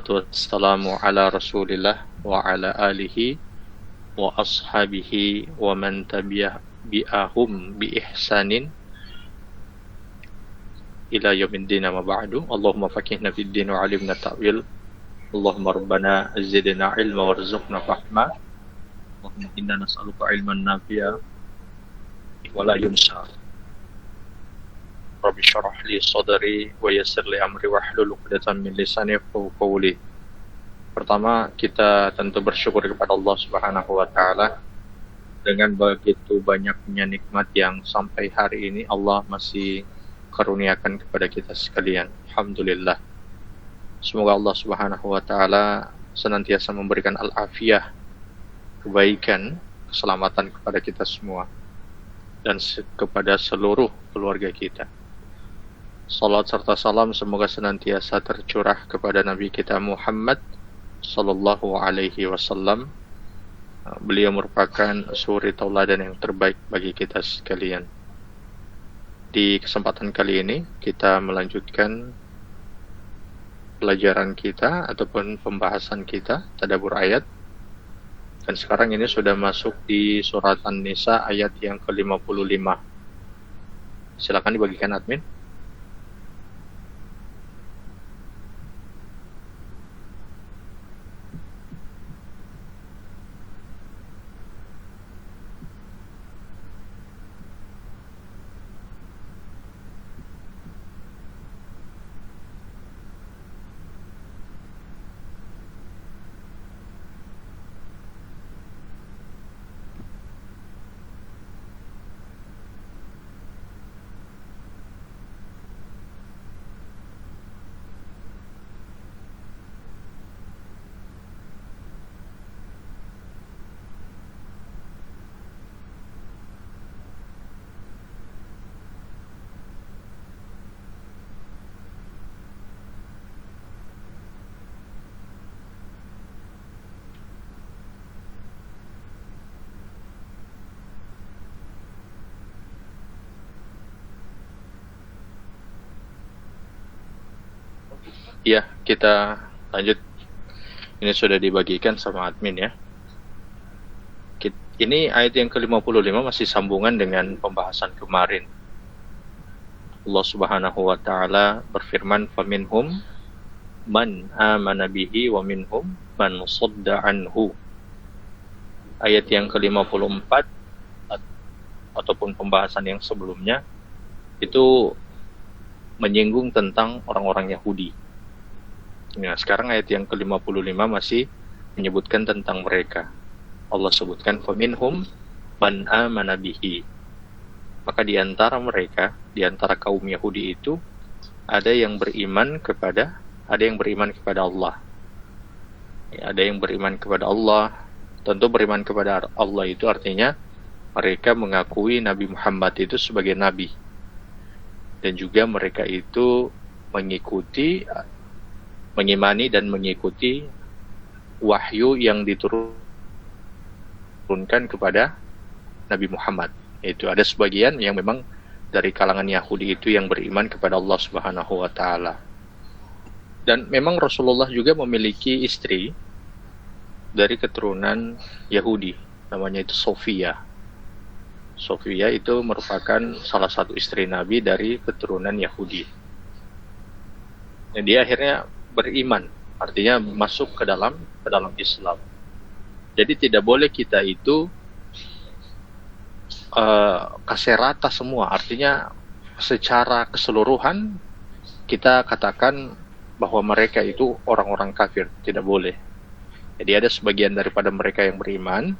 wassalatu wassalamu ala rasulillah wa ala alihi wa ashabihi wa man tabi'ahum bi ihsanin ila yaumiddin ma ba'du. Allahumma faqihna fid din wa 'allimna ta'wil. Allahumma rabbana zidna ilma warzuqna fahma. Allahumma inna nas'aluka ilman nafi'a wa la yunsa. Rabbi syrah li sadri wa yassir li amri wahlul 'uqdatam min lisani yafqahu qawli. Pertama, kita tentu bersyukur kepada Allah Subhanahu wa taala dengan begitu banyaknya nikmat yang sampai hari ini Allah masih karuniakan kepada kita sekalian. Alhamdulillah. Semoga Allah Subhanahu wa taala senantiasa memberikan al-afiyah, kebaikan, keselamatan kepada kita semua dan kepada seluruh keluarga kita. Salat serta salam semoga senantiasa tercurah kepada Nabi kita Muhammad sallallahu alaihi wasallam. Beliau merupakan suri tauladan yang terbaik bagi kita sekalian. Di kesempatan kali ini kita melanjutkan pelajaran kita ataupun pembahasan kita tadabbur ayat. Dan sekarang ini sudah masuk di surat An-Nisa ayat yang ke-55. Silakan dibagikan admin. Ya, kita lanjut. Ini sudah dibagikan sama admin ya. Ini ayat yang ke-55 masih sambungan dengan pembahasan kemarin. Allah Subhanahu wa taala berfirman, "Faminhum man amana bihi wa minhum man sadda anhu." Ayat yang ke-54 ataupun pembahasan yang sebelumnya itu menyinggung tentang orang-orang Yahudi. Nah, sekarang ayat yang ke-55 masih menyebutkan tentang mereka. Allah sebutkan faminhum man amana bihi. Maka di antara mereka, di antara kaum Yahudi itu ada yang beriman kepada Allah. Ya, ada yang beriman kepada Allah. Tentu beriman kepada Allah itu artinya mereka mengakui Nabi Muhammad itu sebagai nabi. Dan juga mereka itu mengimani dan mengikuti wahyu yang diturunkan kepada Nabi Muhammad. Itu ada sebagian yang memang dari kalangan Yahudi itu yang beriman kepada Allah Subhanahu wa taala. Dan memang Rasulullah juga memiliki istri dari keturunan Yahudi, namanya itu Sofia. Sofia itu merupakan salah satu istri Nabi dari keturunan Yahudi. Dan dia akhirnya beriman, artinya masuk ke dalam Islam. Jadi tidak boleh kita itu kasih rata semua, artinya secara keseluruhan kita katakan bahwa mereka itu orang-orang kafir, tidak boleh. Jadi ada sebagian daripada mereka yang beriman,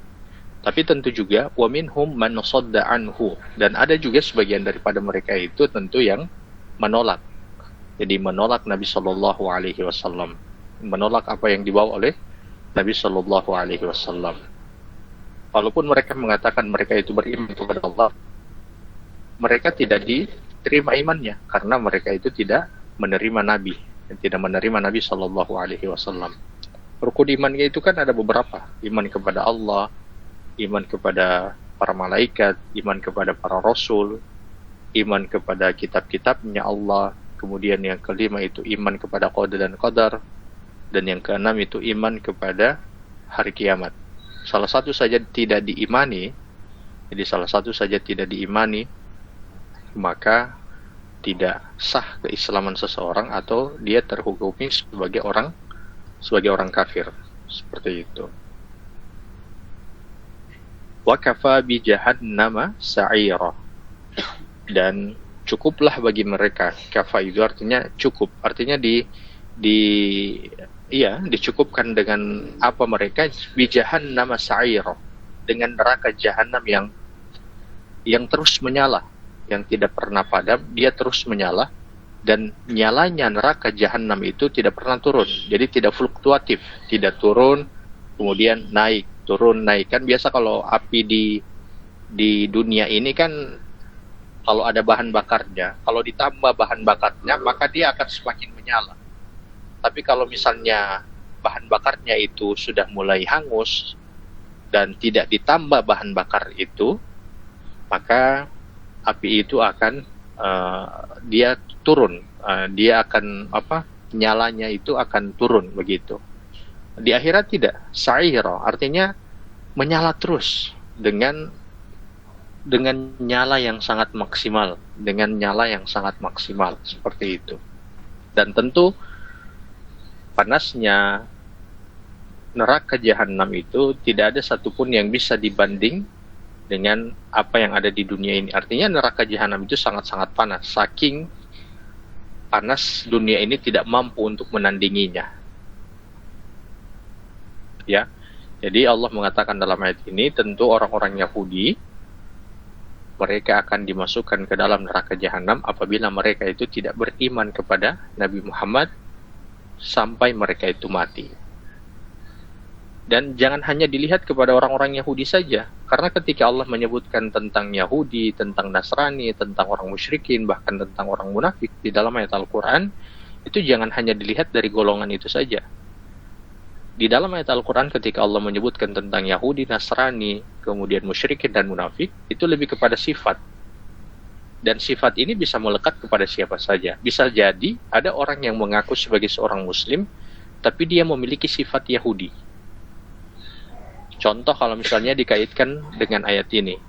tapi tentu juga wa minhum man sadda anhu, dan ada juga sebagian daripada mereka itu tentu yang menolak. Jadi menolak Nabi Shallallahu Alaihi Wasallam, menolak apa yang dibawa oleh Nabi Shallallahu Alaihi Wasallam. Walaupun mereka mengatakan mereka itu beriman kepada Allah, mereka tidak diterima imannya karena mereka itu tidak menerima Nabi, dan tidak menerima Nabi Shallallahu Alaihi Wasallam. Rukun imannya itu kan ada beberapa: iman kepada Allah, iman kepada para malaikat, iman kepada para rasul, iman kepada kitab-kitabnya Allah. Kemudian yang kelima itu iman kepada qada dan qadar. dan yang keenam itu iman kepada hari kiamat. Salah satu saja tidak diimani, maka tidak sah keislaman seseorang atau dia terhukumi sebagai orang kafir. Seperti itu. Wa kafa bi jahannama sa'ira. Dan cukuplah bagi mereka. Kafa itu artinya cukup. Artinya dicukupkan dengan apa mereka? Bi jahannama sa'ira. Dengan neraka jahanam yang terus menyala, yang tidak pernah padam, dia terus menyala, dan nyalanya neraka jahanam itu tidak pernah turun. Jadi tidak fluktuatif, tidak turun kemudian naik, turun naik. Kan biasa kalau api di dunia ini kan kalau ada bahan bakarnya, kalau ditambah bahan bakarnya maka dia akan semakin menyala. Tapi kalau misalnya bahan bakarnya itu sudah mulai hangus dan tidak ditambah bahan bakar itu, maka api itu akan dia turun, dia akan nyalanya itu akan turun begitu. Di akhirat tidak, sa'ira artinya menyala terus dengan nyala yang sangat maksimal, seperti itu. Dan tentu panasnya neraka jahanam itu tidak ada satupun yang bisa dibanding dengan apa yang ada di dunia ini. Artinya neraka jahanam itu sangat-sangat panas. Saking panas, dunia ini tidak mampu untuk menandinginya. Ya. Jadi Allah mengatakan dalam ayat ini, tentu orang-orang Yahudi mereka akan dimasukkan ke dalam neraka jahanam apabila mereka itu tidak beriman kepada Nabi Muhammad sampai mereka itu mati. Dan jangan hanya dilihat kepada orang-orang Yahudi saja, karena ketika Allah menyebutkan tentang Yahudi, tentang Nasrani, tentang orang musyrikin, bahkan tentang orang munafik di dalam ayat Al-Quran, itu jangan hanya dilihat dari golongan itu saja. Di dalam ayat Al-Quran ketika Allah menyebutkan tentang Yahudi, Nasrani, kemudian musyrikin dan munafik, itu lebih kepada sifat. Dan sifat ini bisa melekat kepada siapa saja. Bisa jadi ada orang yang mengaku sebagai seorang Muslim, tapi dia memiliki sifat Yahudi. Contoh kalau misalnya dikaitkan dengan ayat ini,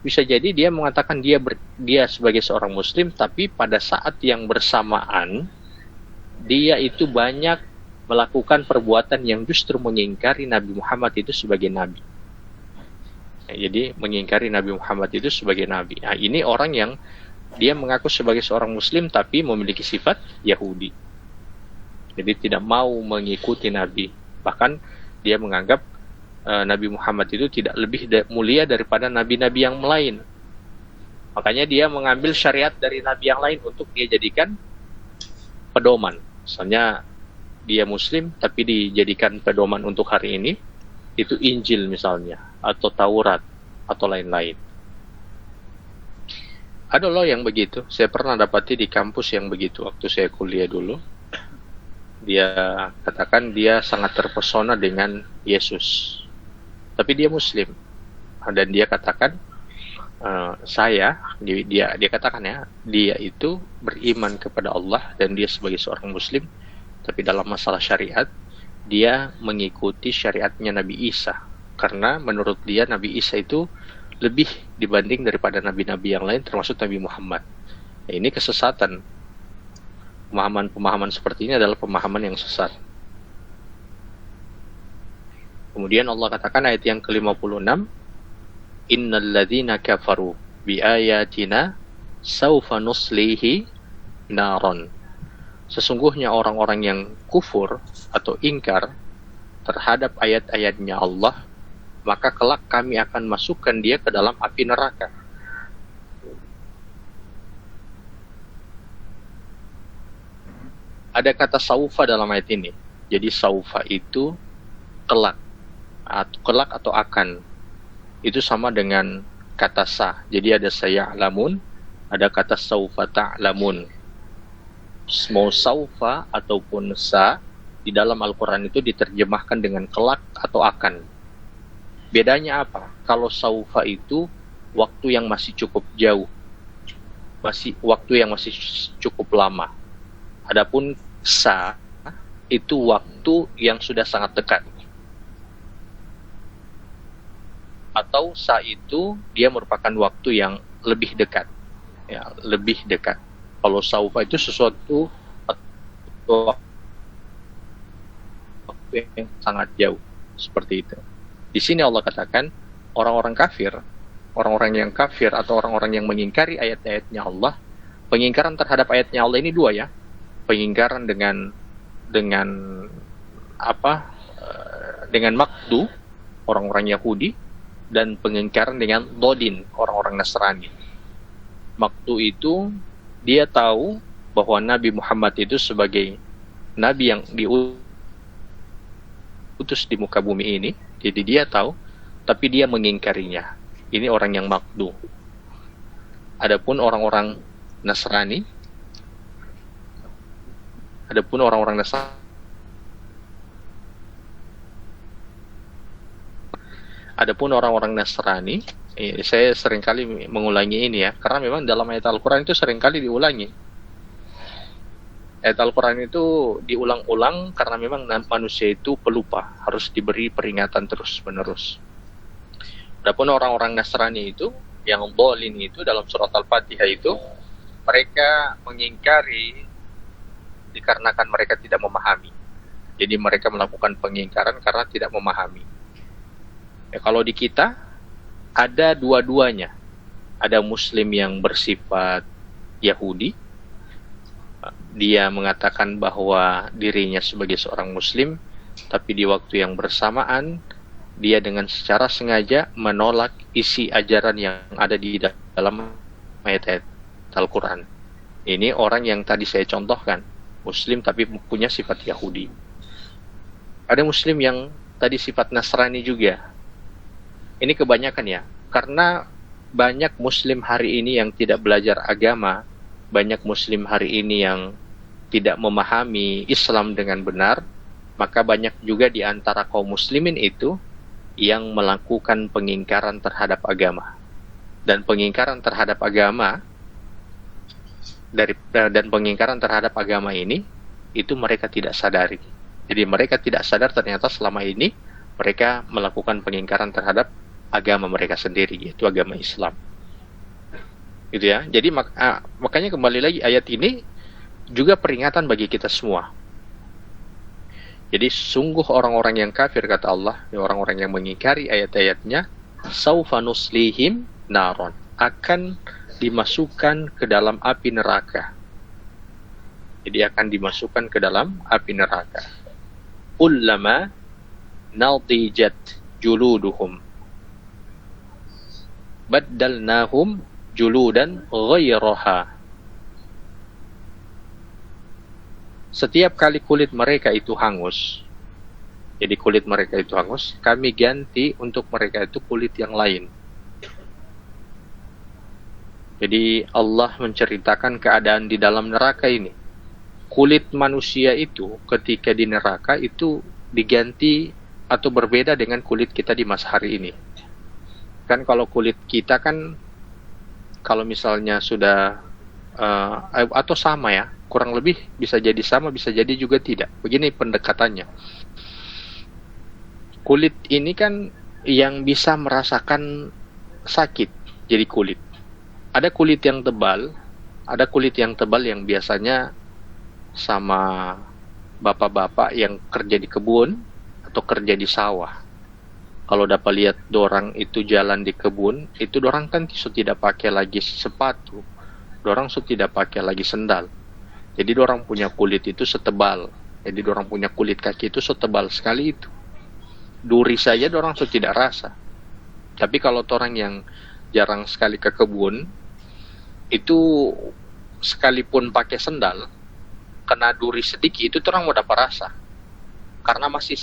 bisa jadi dia mengatakan dia sebagai seorang Muslim, tapi pada saat yang bersamaan dia itu banyak melakukan perbuatan yang justru mengingkari Nabi Muhammad itu sebagai Nabi. Jadi mengingkari Nabi Muhammad itu sebagai Nabi. Nah, ini orang yang dia mengaku sebagai seorang Muslim tapi memiliki sifat Yahudi. Jadi tidak mau mengikuti Nabi. Bahkan dia menganggap Nabi Muhammad itu tidak lebih mulia daripada nabi-nabi yang lain. Makanya dia mengambil syariat dari nabi yang lain untuk dia jadikan pedoman. Misalnya dia Muslim tapi dijadikan pedoman untuk hari ini, itu Injil misalnya, atau Taurat, atau lain-lain. Ada loh yang begitu. Saya pernah dapati di kampus yang begitu waktu saya kuliah dulu. Dia katakan dia sangat terpesona dengan Yesus, tapi dia Muslim. Dan dia katakan dia katakan ya, dia itu beriman kepada Allah dan dia sebagai seorang Muslim, tapi dalam masalah syariat dia mengikuti syariatnya Nabi Isa, karena menurut dia Nabi Isa itu lebih dibanding daripada nabi-nabi yang lain, termasuk Nabi Muhammad. Nah, ini kesesatan. Pemahaman seperti ini adalah pemahaman yang sesat. Kemudian Allah katakan ayat yang ke-56, innal ladzina kafaru bi ayatina saufa nuslihi naron. Sesungguhnya orang-orang yang kufur atau ingkar terhadap ayat-ayatnya Allah, maka kelak kami akan masukkan dia ke dalam api neraka. Ada kata saufa dalam ayat ini. Jadi saufa itu kelak atau akan. Itu sama dengan kata sa. Jadi ada saya'lamun, ada kata saufa ta'lamun. Mau saufa ataupun sa di dalam Al-Quran itu diterjemahkan dengan kelak atau akan. Bedanya apa? Kalau saufa itu waktu yang masih cukup jauh, waktu yang masih cukup lama. Adapun sa itu waktu yang sudah sangat dekat, atau sa itu dia merupakan waktu yang lebih dekat, ya, lebih dekat. Kalau saufa itu sesuatu waktu yang sangat jauh, seperti itu. Di sini Allah katakan orang-orang kafir, orang-orang yang kafir atau orang-orang yang mengingkari ayat-ayatnya Allah. Pengingkaran terhadap ayatnya Allah ini dua, ya. Pengingkaran dengan apa? Dengan makdu, orang-orang Yahudi, dan pengingkaran dengan dodin, orang-orang Nasrani. Makdu itu dia tahu bahwa Nabi Muhammad itu sebagai Nabi yang diutus di muka bumi ini, jadi dia tahu, tapi dia mengingkarinya. Ini orang yang makdu. Adapun orang-orang Nasrani, saya seringkali mengulangi ini, ya, karena memang dalam ayat Al-Quran itu seringkali diulangi. Ayat Al-Quran itu diulang-ulang karena memang manusia itu pelupa, harus diberi peringatan terus-menerus. Adapun orang-orang Nasrani itu, yang dhalin itu dalam surat Al-Fatihah itu, mereka mengingkari dikarenakan mereka tidak memahami. Jadi mereka melakukan pengingkaran karena tidak memahami. Ya, kalau di kita ada dua-duanya. Ada Muslim yang bersifat Yahudi, dia mengatakan bahwa dirinya sebagai seorang Muslim, tapi di waktu yang bersamaan dia dengan secara sengaja menolak isi ajaran yang ada di dalam ayat-ayat Al-Quran. Ini orang yang tadi saya contohkan, Muslim tapi punya sifat Yahudi. Ada Muslim yang tadi sifat Nasrani juga. Ini kebanyakan, ya, karena banyak Muslim hari ini yang tidak belajar agama, banyak Muslim hari ini yang tidak memahami Islam dengan benar, maka banyak juga di antara kaum muslimin itu yang melakukan pengingkaran terhadap agama. Dan pengingkaran terhadap agama ini itu mereka tidak sadari. Jadi mereka tidak sadar ternyata selama ini mereka melakukan pengingkaran terhadap agama mereka sendiri, yaitu agama Islam. Gitu, ya. Jadi makanya kembali lagi ayat ini juga peringatan bagi kita semua. Jadi sungguh orang-orang yang kafir, kata Allah, ya, orang-orang yang mengingkari ayat-ayatnya, saufa nuslihim naron, akan dimasukkan ke dalam api neraka. Jadi akan dimasukkan ke dalam api neraka. Kullama nadijat juluduhum baddalnahum juludan ghairaha. Setiap kali kulit mereka itu hangus, jadi kulit mereka itu hangus, kami ganti untuk mereka itu kulit yang lain. Jadi Allah menceritakan keadaan di dalam neraka ini. Kulit manusia itu ketika di neraka itu diganti atau berbeda dengan kulit kita di masa hari ini. Kan kalau kulit kita kan, kalau misalnya sudah atau sama, ya, kurang lebih bisa jadi sama, bisa jadi juga tidak. Begini pendekatannya. Kulit ini kan yang bisa merasakan sakit, jadi kulit. Ada kulit yang tebal, yang biasanya sama bapak-bapak yang kerja di kebun atau kerja di sawah. Kalau dapat lihat dorang itu jalan di kebun, itu dorang kan tidak pakai lagi sepatu, dorang tidak pakai lagi sendal. Jadi dorang punya kulit itu setebal. Jadi dorang punya kulit kaki itu setebal sekali itu. Duri saja dorang tidak rasa. Tapi kalau orang yang jarang sekali ke kebun, itu sekalipun pakai sendal, kena duri sedikit itu orang mau dapat rasa. Karena masih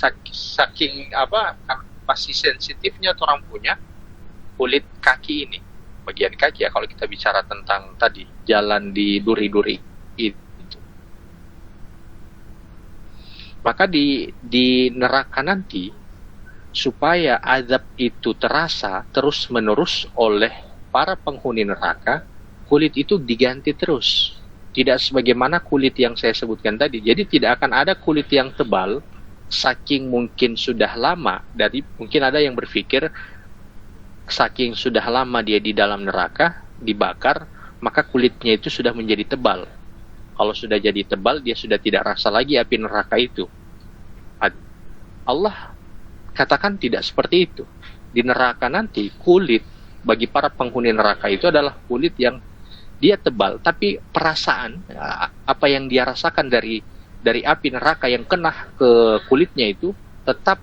masih sensitifnya orang punya kulit kaki ini. Bagian kaki, ya, kalau kita bicara tentang tadi jalan di duri-duri itu. Maka di neraka nanti, supaya azab itu terasa terus-menerus oleh para penghuni neraka, kulit itu diganti terus. Tidak sebagaimana kulit yang saya sebutkan tadi. Jadi tidak akan ada kulit yang tebal, saking mungkin sudah lama. Dari mungkin ada yang berpikir saking sudah lama dia di dalam neraka, dibakar, maka kulitnya itu sudah menjadi tebal. Kalau sudah jadi tebal, dia sudah tidak rasa lagi api neraka itu. Allah katakan tidak seperti itu. Di neraka nanti, kulit bagi para penghuni neraka itu adalah kulit yang dia tebal, tapi perasaan apa yang dia rasakan dari api neraka yang kena ke kulitnya itu tetap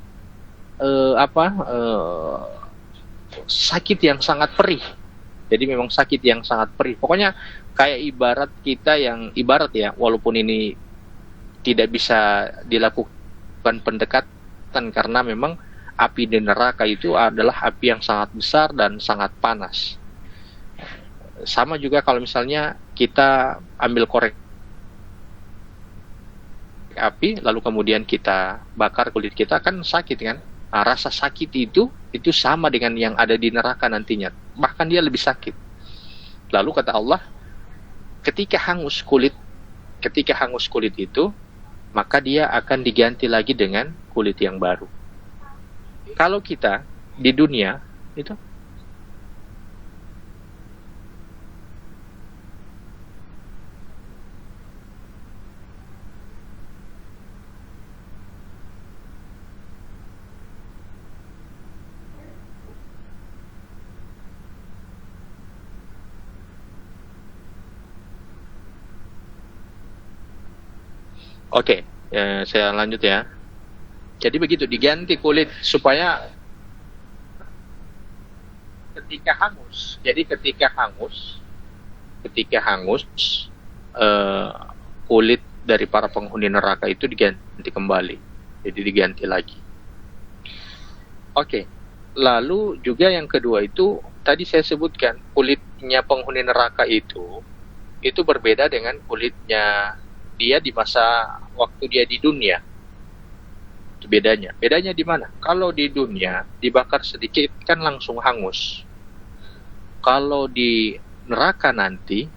sakit yang sangat perih. Jadi memang sakit yang sangat perih. Pokoknya kayak ibarat kita yang ibarat ya, walaupun ini tidak bisa dilakukan pendekatan karena memang api di neraka itu adalah api yang sangat besar dan sangat panas. Sama juga kalau misalnya kita ambil korek api lalu kemudian kita bakar kulit kita, kan sakit kan? Nah, rasa sakit itu sama dengan yang ada di neraka nantinya, bahkan dia lebih sakit. Lalu kata Allah, ketika hangus kulit itu, maka dia akan diganti lagi dengan kulit yang baru. Kalau kita di dunia itu oke, saya lanjut ya. Jadi begitu, diganti kulit supaya ketika hangus. Jadi ketika hangus, kulit dari para penghuni neraka itu diganti kembali. Jadi diganti lagi. Oke. Lalu juga yang kedua itu tadi saya sebutkan kulitnya penghuni neraka itu berbeda dengan kulitnya dia di masa waktu dia di dunia. Itu bedanya. Bedanya di mana? Kalau di dunia dibakar sedikit kan langsung hangus. Kalau di neraka nanti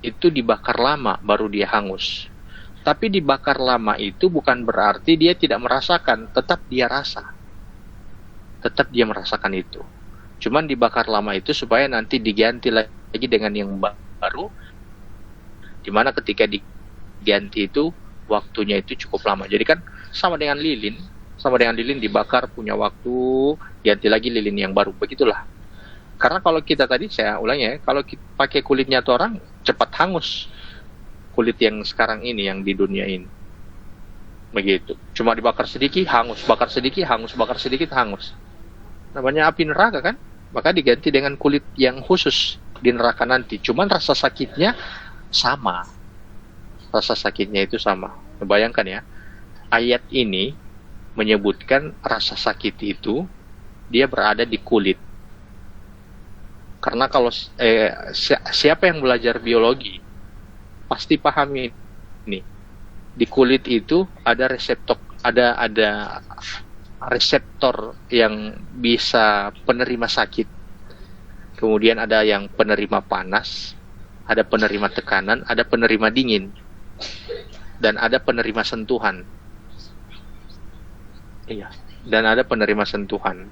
itu dibakar lama baru dia hangus. Tapi dibakar lama itu bukan berarti dia tidak merasakan, tetap dia rasa. Tetap dia merasakan itu. Cuman dibakar lama itu supaya nanti diganti lagi dengan yang baru. Dimana ketika diganti itu waktunya itu cukup lama. Jadi kan sama dengan lilin dibakar punya waktu, ganti lagi lilin yang baru. Begitulah. Karena kalau kita tadi, saya ulangi ya, kalau kita pakai kulitnya tuh orang cepat hangus. Kulit yang sekarang ini, yang di dunia ini. Begitu. Cuma dibakar sedikit, hangus. Bakar sedikit, hangus. Bakar sedikit, hangus. Namanya api neraka kan? Maka diganti dengan kulit yang khusus di neraka nanti. Cuman rasa sakitnya sama. Rasa sakitnya itu sama. Bayangkan ya, ayat ini menyebutkan rasa sakit itu dia berada di kulit. Karena kalau siapa yang belajar biologi pasti paham ini. Di kulit itu ada reseptor yang bisa penerima sakit. Kemudian ada yang penerima panas, ada penerima tekanan, ada penerima dingin, dan ada penerima sentuhan. Iya, dan ada penerima sentuhan.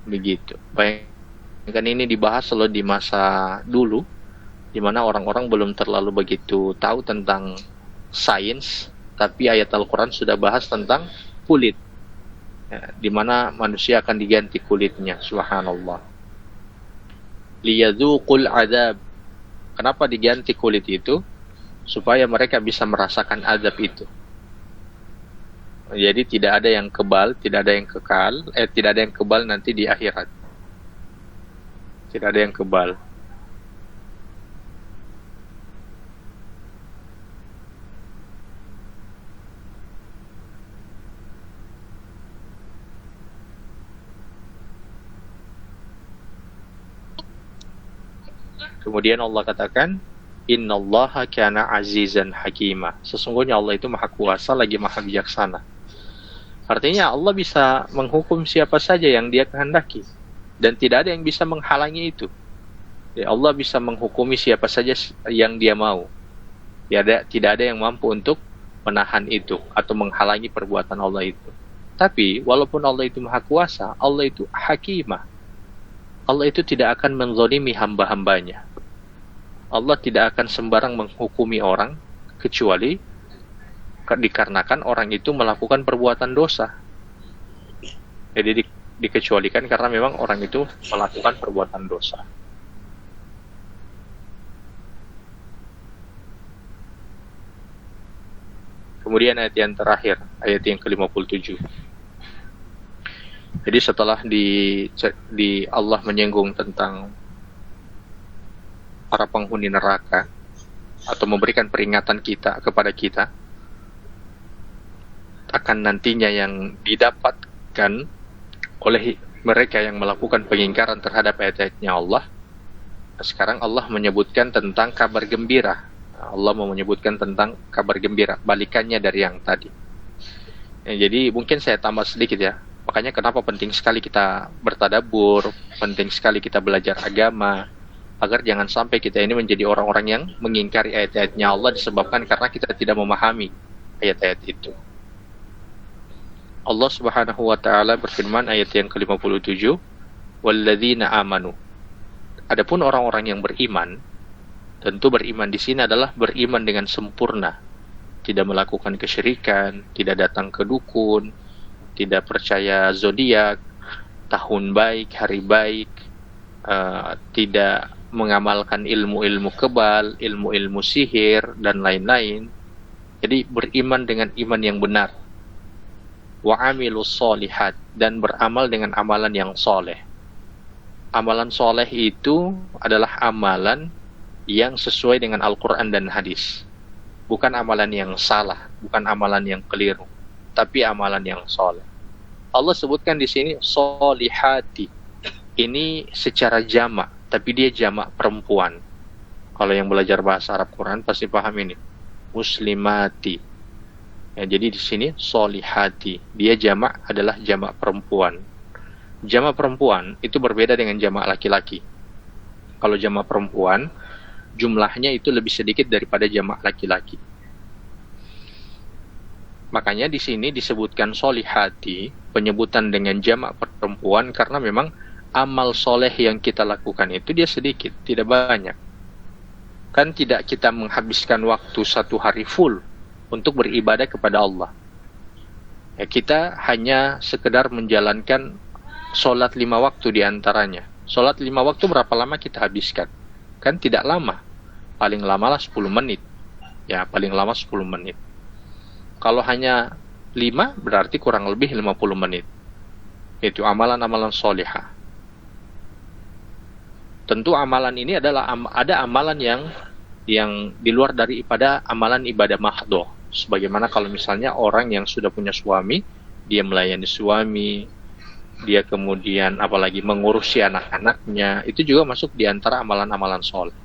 Begitu. Bayangkan ini dibahas selalu di masa dulu, di mana orang-orang belum terlalu begitu tahu tentang sains, tapi ayat Al-Quran sudah bahas tentang kulit, ya, di mana manusia akan diganti kulitnya. Subhanallah. Liyadzuqul adzab. Kenapa diganti kulit itu? Supaya mereka bisa merasakan azab itu. Jadi tidak ada yang kebal, tidak ada yang kekal, tidak ada yang kebal nanti di akhirat. Tidak ada yang kebal. Kemudian Allah katakan, Innallaha kana azizan hakima. Sesungguhnya Allah itu maha kuasa lagi maha bijaksana. Artinya Allah bisa menghukum siapa saja yang dia kehendaki. Dan tidak ada yang bisa menghalangi itu. Ya, Allah bisa menghukumi siapa saja yang dia mau. Tidak ada yang mampu untuk menahan itu atau menghalangi perbuatan Allah itu. Tapi walaupun Allah itu maha kuasa, Allah itu hakimah. Allah itu tidak akan menzalimi hamba-hambanya. Allah tidak akan sembarang menghukumi orang kecuali dikarenakan orang itu melakukan perbuatan dosa. Jadi dikecualikan karena memang orang itu melakukan perbuatan dosa. Kemudian ayat yang terakhir, ayat yang ke-57. Jadi setelah di Allah menyinggung tentang para penghuni neraka atau memberikan peringatan kepada kita akan nantinya yang didapatkan oleh mereka yang melakukan pengingkaran terhadap ayat-ayatnya Allah. Sekarang Allah menyebutkan tentang kabar gembira. Allah mau menyebutkan tentang kabar gembira, balikannya dari yang tadi. Jadi mungkin saya tambah sedikit ya. Makanya kenapa penting sekali kita bertadabbur, penting sekali kita belajar agama, agar jangan sampai kita ini menjadi orang-orang yang mengingkari ayat-ayatnya Allah disebabkan karena kita tidak memahami ayat-ayat itu. Allah Subhanahu wa taala berfirman ayat yang ke-57, "Walladzina amanu." Adapun orang-orang yang beriman, tentu beriman di sini adalah beriman dengan sempurna, tidak melakukan kesyirikan, tidak datang ke dukun, tidak percaya zodiak, tahun baik, hari baik, tidak mengamalkan ilmu-ilmu kebal, ilmu-ilmu sihir, dan lain-lain. Jadi beriman dengan iman yang benar. Wa amilus solihat, dan beramal dengan amalan yang soleh. Amalan soleh itu adalah amalan yang sesuai dengan Al-Quran dan hadis. Bukan amalan yang salah, bukan amalan yang keliru, tapi amalan yang soleh. Allah sebutkan di sini solihati. Ini secara jamak, tapi dia jamak perempuan. Kalau yang belajar bahasa Arab Quran pasti paham ini. Muslimati. Ya, jadi di sini solihati. Dia jamak adalah jamak perempuan. Jamak perempuan itu berbeda dengan jamak laki-laki. Kalau jamak perempuan jumlahnya itu lebih sedikit daripada jamak laki-laki. Makanya di sini disebutkan solihati, penyebutan dengan jamak perempuan karena memang amal soleh yang kita lakukan itu dia sedikit, tidak banyak. Kan tidak kita menghabiskan waktu satu hari full untuk beribadah kepada Allah. Ya, kita hanya sekedar menjalankan sholat 5 waktu diantaranya. Sholat 5 waktu berapa lama kita habiskan? Kan tidak lama, paling lama lah 10 menit. Ya, paling lama 10 menit. Kalau hanya 5 berarti kurang lebih 50 menit. Itu amalan-amalan solihah. Tentu amalan ini adalah ada amalan yang di luar daripada amalan ibadah mahdoh. Sebagaimana kalau misalnya orang yang sudah punya suami, dia melayani suami, dia kemudian apalagi mengurusi anak-anaknya, itu juga masuk di antara amalan-amalan soleh.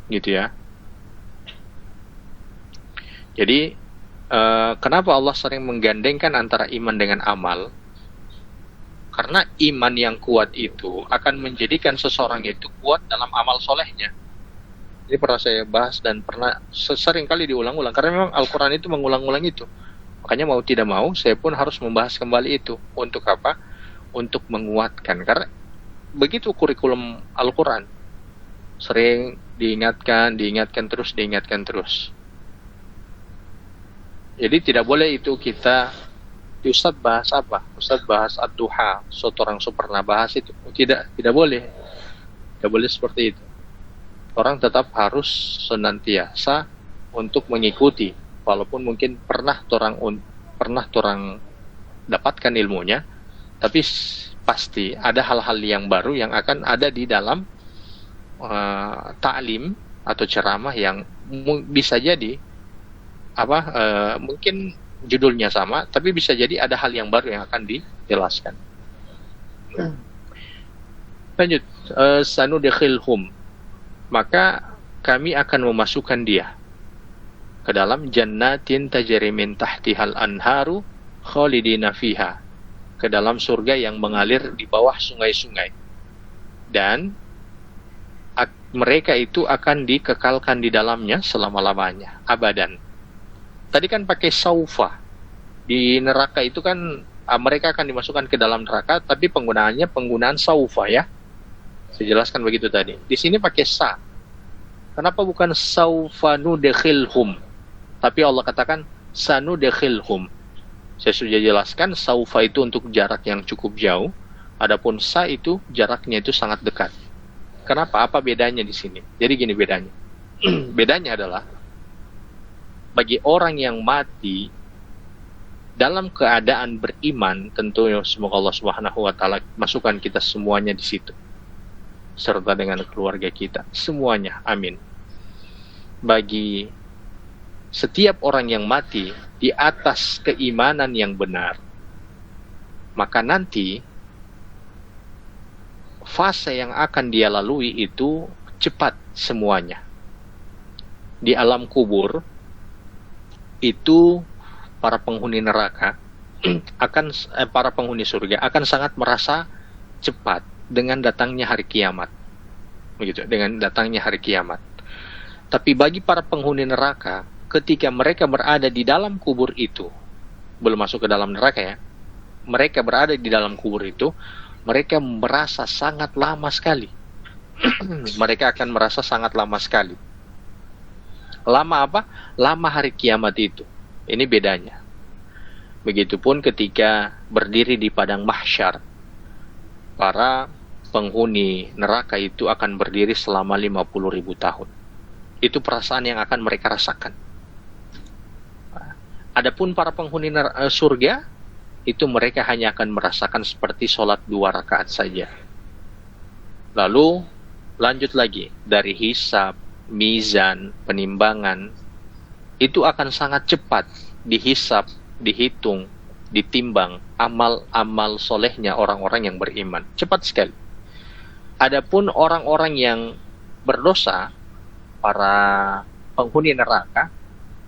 Gitu ya. Jadi kenapa Allah sering menggandengkan antara iman dengan amal? Karena iman yang kuat itu akan menjadikan seseorang itu kuat dalam amal solehnya. Ini pernah saya bahas dan pernah sering kali diulang-ulang. Karena memang Al-Quran itu mengulang-ulang itu. Makanya mau tidak mau, saya pun harus membahas kembali itu. Untuk apa? Untuk menguatkan. Karena begitu kurikulum Al-Quran. Sering diingatkan terus. Jadi tidak boleh itu kita, Ustaz bahas apa? Ustaz bahas ad-duha, orang pernah bahas itu. Tidak boleh. Tidak boleh seperti itu. Orang tetap harus senantiasa untuk mengikuti, walaupun mungkin pernah orang dapatkan ilmunya, tapi pasti ada hal-hal yang baru yang akan ada di dalam ta'lim atau ceramah yang bisa jadi mungkin judulnya sama, tapi bisa jadi ada hal yang baru yang akan dijelaskan. Lanjut, sanudikhilhum, maka kami akan memasukkan dia ke dalam jannatin tajri min tahtihal anharu khalidina fiha, ke dalam surga yang mengalir di bawah sungai-sungai, dan mereka itu akan dikekalkan di dalamnya selama-lamanya, abadan. Tadi kan pakai saufa. Di neraka itu kan mereka akan dimasukkan ke dalam neraka, tapi penggunaannya penggunaan saufa ya. Saya jelaskan begitu tadi. Di sini pakai sa. Kenapa bukan saufa nudekhilhum? Tapi Allah katakan sanudekhilhum. Saya sudah jelaskan saufa itu untuk jarak yang cukup jauh, adapun sa itu jaraknya itu sangat dekat. Kenapa? Apa bedanya di sini? Jadi gini bedanya. Bedanya adalah bagi orang yang mati dalam keadaan beriman, tentu semoga Allah Subhanahu wa taala masukkan kita semuanya di situ. Serta dengan keluarga kita, semuanya. Amin. Bagi setiap orang yang mati di atas keimanan yang benar, maka nanti fase yang akan dia lalui itu cepat semuanya. Di alam kubur itu para penghuni neraka para penghuni surga akan sangat merasa cepat dengan datangnya hari kiamat. Begitu, dengan datangnya hari kiamat. Tapi bagi para penghuni neraka, ketika mereka berada di dalam kubur itu, belum masuk ke dalam neraka ya, mereka berada di dalam kubur itu, mereka merasa sangat lama sekali. Mereka akan merasa sangat lama sekali. Lama apa? Lama hari kiamat itu. Ini bedanya. Begitupun ketika berdiri di padang mahsyar, para penghuni neraka itu akan berdiri selama 50.000 tahun. Itu perasaan yang akan mereka rasakan. Adapun para penghuni surga, itu mereka hanya akan merasakan seperti sholat 2 rakaat saja. Lalu lanjut lagi dari hisab, mizan, penimbangan, itu akan sangat cepat dihisab, dihitung, ditimbang amal-amal solehnya orang-orang yang beriman. Cepat sekali. Adapun orang-orang yang berdosa, para penghuni neraka,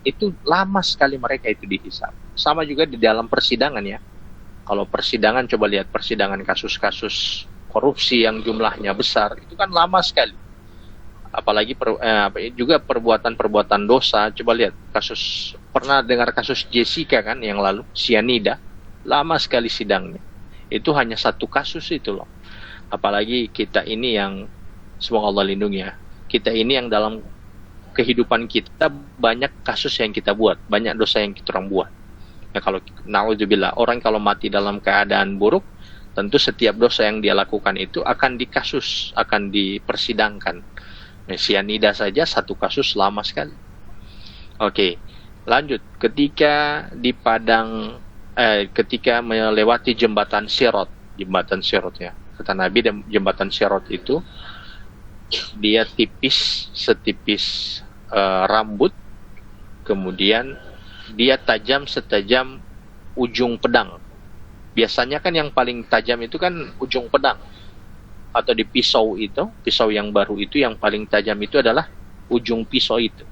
itu lama sekali mereka itu dihisab. Sama juga di dalam persidangan ya. Kalau persidangan, coba lihat persidangan kasus-kasus korupsi yang jumlahnya besar, itu kan lama sekali. Apalagi juga perbuatan-perbuatan dosa. Coba lihat kasus, pernah dengar kasus Jessica kan yang lalu, sianida, lama sekali sidangnya. Itu hanya satu kasus itu loh. Apalagi kita ini yang, semoga Allah lindungi ya, kita ini yang dalam kehidupan kita banyak kasus yang kita buat, banyak dosa yang kita orang buat. Nah, kalau na'udzubillah, orang kalau mati dalam keadaan buruk, tentu setiap dosa yang dia lakukan itu akan dikasus, akan dipersidangkan. Nah, sianida saja satu kasus lama sekali. Oke, lanjut. Ketika di padang, ketika melewati jembatan Sirat ya, kata Nabi, jembatan Sirat itu dia tipis setipis rambut, kemudian dia tajam setajam ujung pedang. Biasanya kan yang paling tajam itu kan ujung pedang, atau di pisau itu, pisau yang baru itu yang paling tajam itu adalah ujung pisau itu.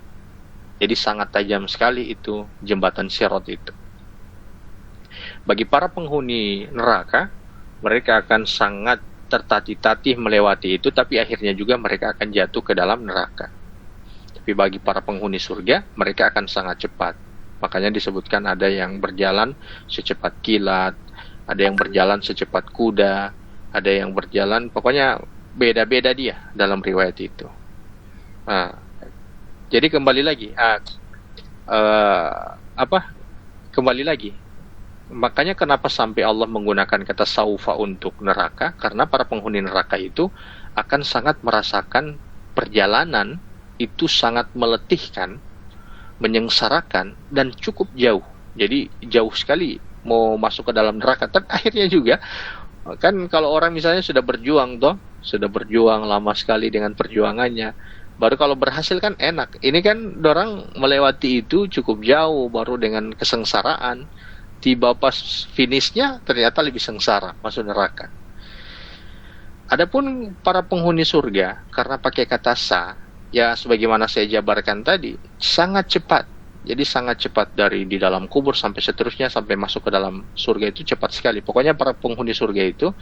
Jadi sangat tajam sekali itu jembatan Sirat itu. Bagi para penghuni neraka, mereka akan sangat tertatih-tatih melewati itu, tapi akhirnya juga mereka akan jatuh ke dalam neraka. Tapi bagi para penghuni surga, mereka akan sangat cepat. Makanya disebutkan ada yang berjalan secepat kilat, ada yang berjalan secepat kuda, ada yang berjalan, pokoknya beda-beda dia dalam riwayat itu. Nah, jadi kembali lagi, kembali lagi. Makanya kenapa sampai Allah menggunakan kata saufa untuk neraka? Karena para penghuni neraka itu akan sangat merasakan perjalanan itu sangat meletihkan, menyengsarakan, dan cukup jauh. Jadi jauh sekali mau masuk ke dalam neraka. Dan akhirnya juga, kan kalau orang misalnya sudah berjuang lama sekali dengan perjuangannya, baru kalau berhasil kan enak. Ini kan orang melewati itu cukup jauh, baru dengan kesengsaraan. Tiba pas finishnya ternyata lebih sengsara, masuk neraka. Adapun para penghuni surga, karena pakai kata sa, ya sebagaimana saya jabarkan tadi, sangat cepat. Jadi sangat cepat dari di dalam kubur sampai seterusnya, sampai masuk ke dalam surga itu cepat sekali. Pokoknya para penghuni surga itu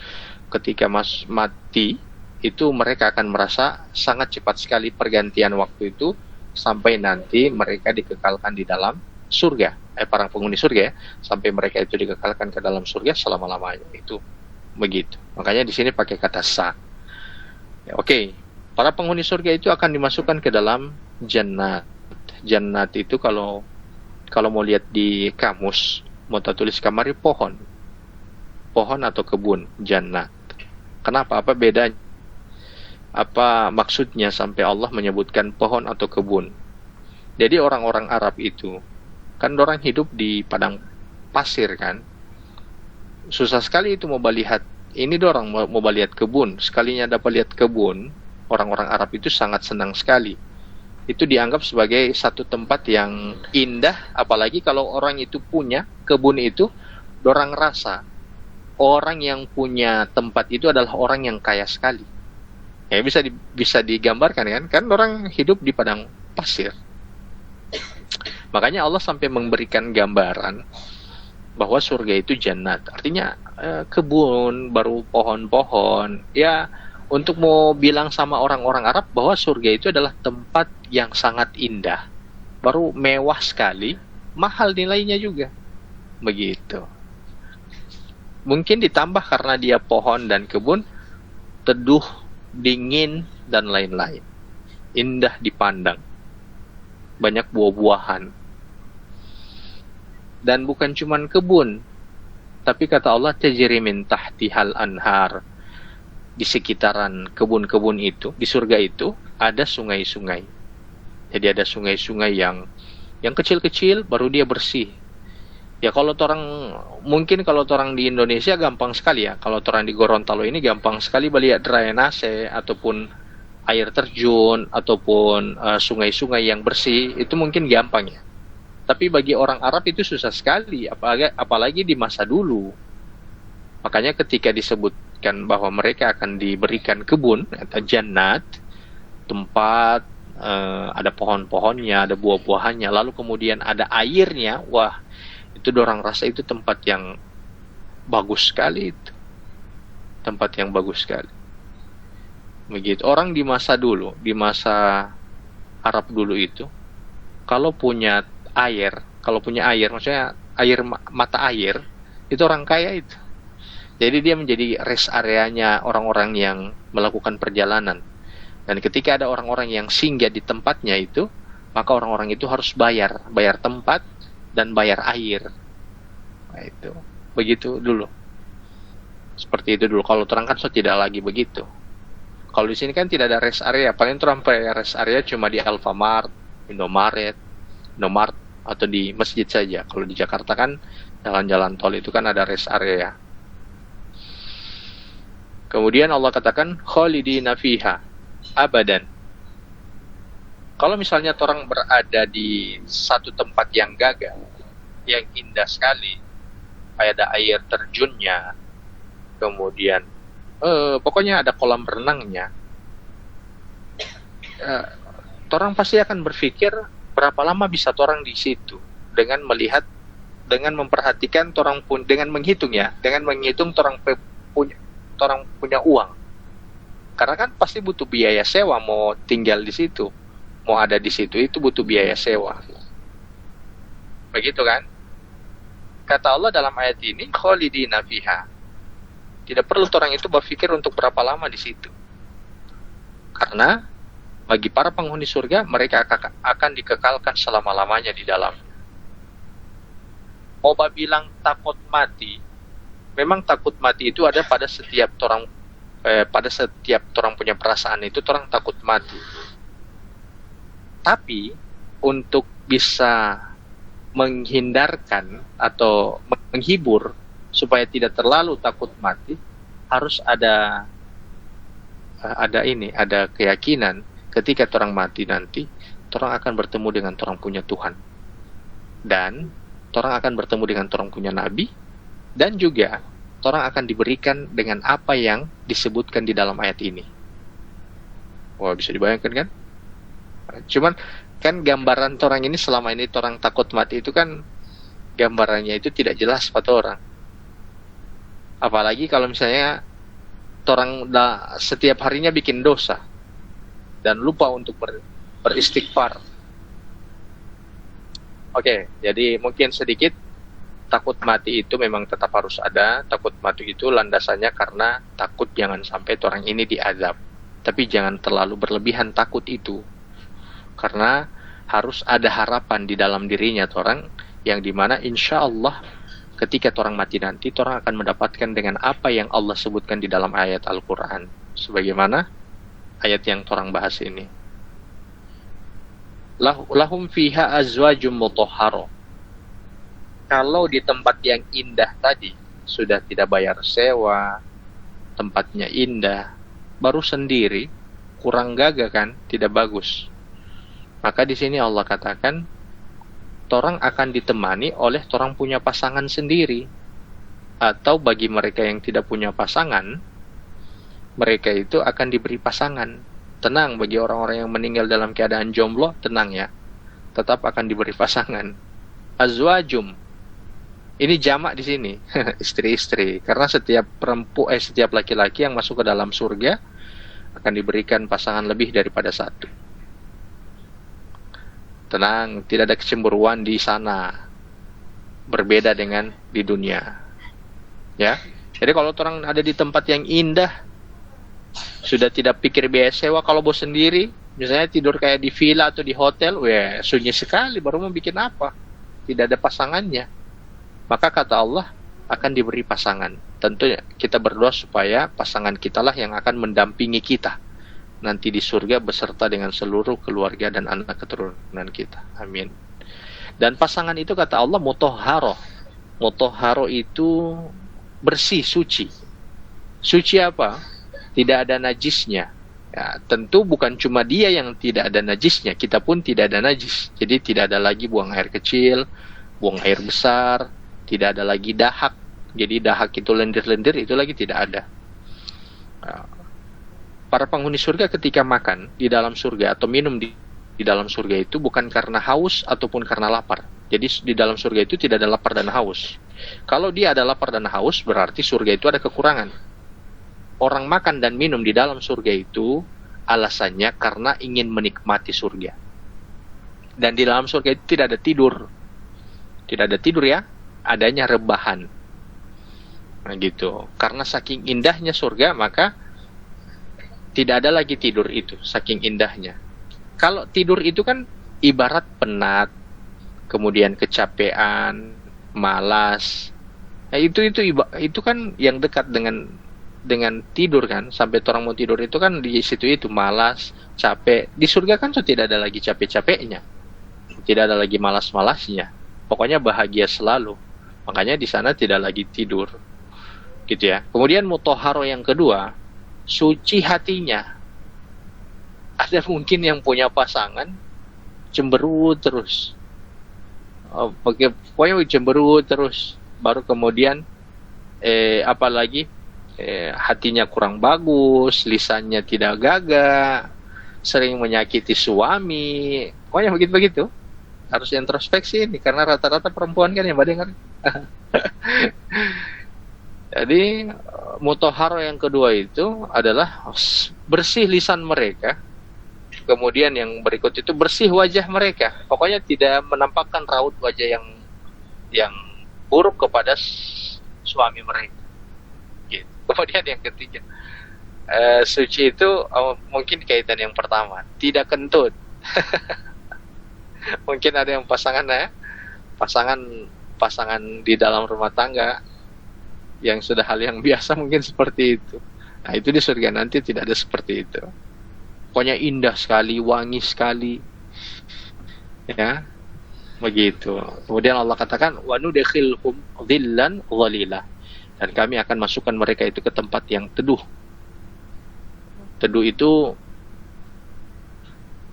ketika mati, itu mereka akan merasa sangat cepat sekali pergantian waktu itu sampai nanti mereka dikekalkan di dalam surga. Para penghuni surga ya, sampai mereka itu dikekalkan ke dalam surga selama-lamanya. Itu begitu. Makanya di sini pakai kata sa. Ya, oke. Para penghuni surga itu akan dimasukkan ke dalam jannat. Jannat itu kalau mau lihat di kamus, mau tulis kamari pohon. Pohon atau kebun, jannat. Kenapa? Apa bedanya? Apa maksudnya sampai Allah menyebutkan pohon atau kebun? Jadi orang-orang Arab itu kan orang hidup di padang pasir kan, susah sekali itu mau lihat ini dorang mau lihat kebun. Sekalinya dapat lihat kebun, orang-orang Arab itu sangat senang sekali. Itu dianggap sebagai satu tempat yang indah, apalagi kalau orang itu punya kebun itu, dorang rasa orang yang punya tempat itu adalah orang yang kaya sekali. Ya bisa digambarkan kan orang hidup di padang pasir. Makanya Allah sampai memberikan gambaran bahwa surga itu jannat. Artinya kebun, baru pohon-pohon. Ya, untuk mau bilang sama orang-orang Arab bahwa surga itu adalah tempat yang sangat indah. Baru mewah sekali, mahal nilainya juga. Begitu. Mungkin ditambah karena dia pohon dan kebun, teduh, dingin, dan lain-lain. Indah dipandang. Banyak buah-buahan. Dan bukan cuma kebun, tapi kata Allah tajri min tahtihal anhar. Di sekitaran kebun-kebun itu, di surga itu ada sungai-sungai. Jadi ada sungai-sungai yang kecil-kecil, baru dia bersih. Ya kalau mungkin kalau orang di Indonesia gampang sekali ya. Kalau orang di Gorontalo ini gampang sekali melihat drainase ataupun air terjun ataupun sungai-sungai yang bersih, itu mungkin gampang ya. Tapi bagi orang Arab itu susah sekali, apalagi di masa dulu. Makanya ketika disebutkan bahwa mereka akan diberikan kebun atau jannat, tempat ada pohon-pohonnya, ada buah-buahannya, lalu kemudian ada airnya, wah itu dorang rasa itu tempat yang bagus sekali itu. Tempat yang bagus sekali. Begitu. Orang di masa dulu, di masa Arab dulu itu, kalau punya air, maksudnya mata air, itu orang kaya itu. Jadi dia menjadi rest areanya orang-orang yang melakukan perjalanan. Dan ketika ada orang-orang yang singgah di tempatnya itu, maka orang-orang itu harus bayar tempat dan bayar air. Nah, itu begitu dulu. Seperti itu dulu. Kalau terang kan tidak lagi begitu. Kalau di sini kan tidak ada rest area. Paling sampai rest area cuma di Alfamart, Indomaret, atau di masjid saja. Kalau di Jakarta kan jalan-jalan tol itu kan ada rest area. Kemudian Allah katakan khalidina fiha abadan. Kalau misalnya orang berada di satu tempat yang gagah, yang indah sekali, ada air terjunnya, kemudian pokoknya ada kolam renangnya, orang pasti akan berpikir berapa lama bisa orang di situ, dengan melihat, dengan memperhatikan orang pun, dengan menghitung orang punya uang, karena kan pasti butuh biaya sewa mau tinggal di situ. Mau ada di situ itu butuh biaya sewa. Begitu kan? Kata Allah dalam ayat ini, khalidina fiha. Tidak perlu orang itu berpikir untuk berapa lama di situ. Karena bagi para penghuni surga, mereka akan dikekalkan selama-lamanya di dalam. Oba bilang takut mati. Memang takut mati itu ada pada setiap orang punya perasaan itu, orang takut mati. Tapi untuk bisa menghindarkan atau menghibur supaya tidak terlalu takut mati, harus ada keyakinan ketika orang mati nanti, orang akan bertemu dengan orang punya Tuhan, dan orang akan bertemu dengan orang punya Nabi, dan juga orang akan diberikan dengan apa yang disebutkan di dalam ayat ini. Wah, bisa dibayangkan kan? Cuman kan gambaran orang ini selama ini orang takut mati itu kan gambarannya itu tidak jelas pada orang. Apalagi kalau misalnya orang setiap harinya bikin dosa dan lupa untuk beristighfar. Oke, jadi mungkin sedikit takut mati itu memang tetap harus ada. Takut mati itu landasannya karena takut jangan sampai orang ini diazab. Tapi jangan terlalu berlebihan takut itu, karena harus ada harapan di dalam dirinya orang, yang dimana insya Allah ketika orang mati nanti orang akan mendapatkan dengan apa yang Allah sebutkan di dalam ayat Al-Quran, sebagaimana ayat yang orang bahas ini. Lahum fiha azwajum mutahharo. Kalau di tempat yang indah tadi sudah tidak bayar sewa, tempatnya indah, baru sendiri, kurang gagah kan, tidak bagus. Maka di sini Allah katakan, torang akan ditemani oleh torang punya pasangan sendiri. Atau bagi mereka yang tidak punya pasangan, mereka itu akan diberi pasangan. Tenang, bagi orang-orang yang meninggal dalam keadaan jomblo, tenang ya, tetap akan diberi pasangan. Azwajum, ini jamak di sini, istri-istri, karena setiap setiap laki-laki yang masuk ke dalam surga akan diberikan pasangan lebih daripada satu. Tenang, tidak ada kecemburuan di sana, berbeda dengan di dunia. Ya, jadi kalau orang ada di tempat yang indah, sudah tidak pikir biaya sewa. Kalau bos sendiri, misalnya tidur kayak di villa atau di hotel, sunyi sekali, baru mau bikin apa? Tidak ada pasangannya. Maka kata Allah akan diberi pasangan. Tentu kita berdoa supaya pasangan kitalah yang akan mendampingi kita nanti di surga beserta dengan seluruh keluarga dan anak keturunan kita. Amin. Dan pasangan itu kata Allah mutahharo. Mutahharo itu bersih, suci. Suci apa? Tidak ada najisnya. Ya, tentu bukan cuma dia yang tidak ada najisnya, kita pun tidak ada najis. Jadi tidak ada lagi buang air kecil, buang air besar, tidak ada lagi dahak. Jadi dahak itu lendir-lendir, itu lagi tidak ada. Para penghuni surga ketika makan di dalam surga atau minum di dalam surga itu bukan karena haus ataupun karena lapar. Jadi di dalam surga itu tidak ada lapar dan haus. Kalau dia ada lapar dan haus, berarti surga itu ada kekurangan. Orang makan dan minum di dalam surga itu alasannya karena ingin menikmati surga. Dan di dalam surga itu tidak ada tidur. Tidak ada tidur ya, adanya rebahan. Nah gitu. Karena saking indahnya surga, maka tidak ada lagi tidur itu, saking indahnya. Kalau tidur itu kan ibarat penat, kemudian kecapean, malas. Nah, itu kan yang dekat dengan tidur kan. Sampai orang mau tidur itu kan di situ itu malas, capek. Di surga kan tuh tidak ada lagi capek-capeknya. Tidak ada lagi malas-malasnya. Pokoknya bahagia selalu. Makanya di sana tidak lagi tidur. Gitu ya. Kemudian mutahharo yang kedua, suci hatinya. Ada mungkin yang punya pasangan cemberut terus. Pokoknya cemberut terus. Baru kemudian apalagi hatinya kurang bagus, lisannya tidak gagah, sering menyakiti suami. Pokoknya begitu-begitu. Harus introspeksi ini karena rata-rata perempuan kan yang dengar. Jadi mutahharo yang kedua itu adalah bersih lisan mereka. Kemudian yang berikut itu bersih wajah mereka. Pokoknya tidak menampakkan raut wajah yang buruk kepada suami mereka. Gitu. Kemudian yang ketiga, suci itu mungkin kaitan yang pertama, tidak kentut. Mungkin ada yang pasangan di dalam rumah tangga yang sudah hal yang biasa mungkin seperti itu. Nah itu di surga nanti tidak ada seperti itu. Pokoknya indah sekali, wangi sekali, ya begitu. Kemudian Allah katakan wa nudkhilhum dhillan dhalila, dan kami akan masukkan mereka itu ke tempat yang teduh. Teduh itu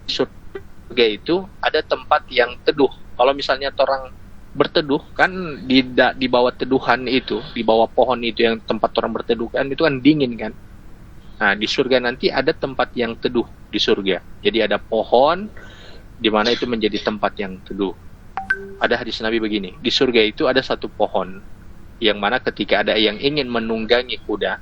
surga itu ada tempat yang teduh. Kalau misalnya orang berteduh kan di bawah teduhan itu, di bawah pohon itu yang tempat orang berteduh kan itu kan dingin kan. Nah, di surga nanti ada tempat yang teduh di surga. Jadi ada pohon di mana itu menjadi tempat yang teduh. Ada hadis Nabi begini, di surga itu ada satu pohon yang mana ketika ada yang ingin menunggangi kuda,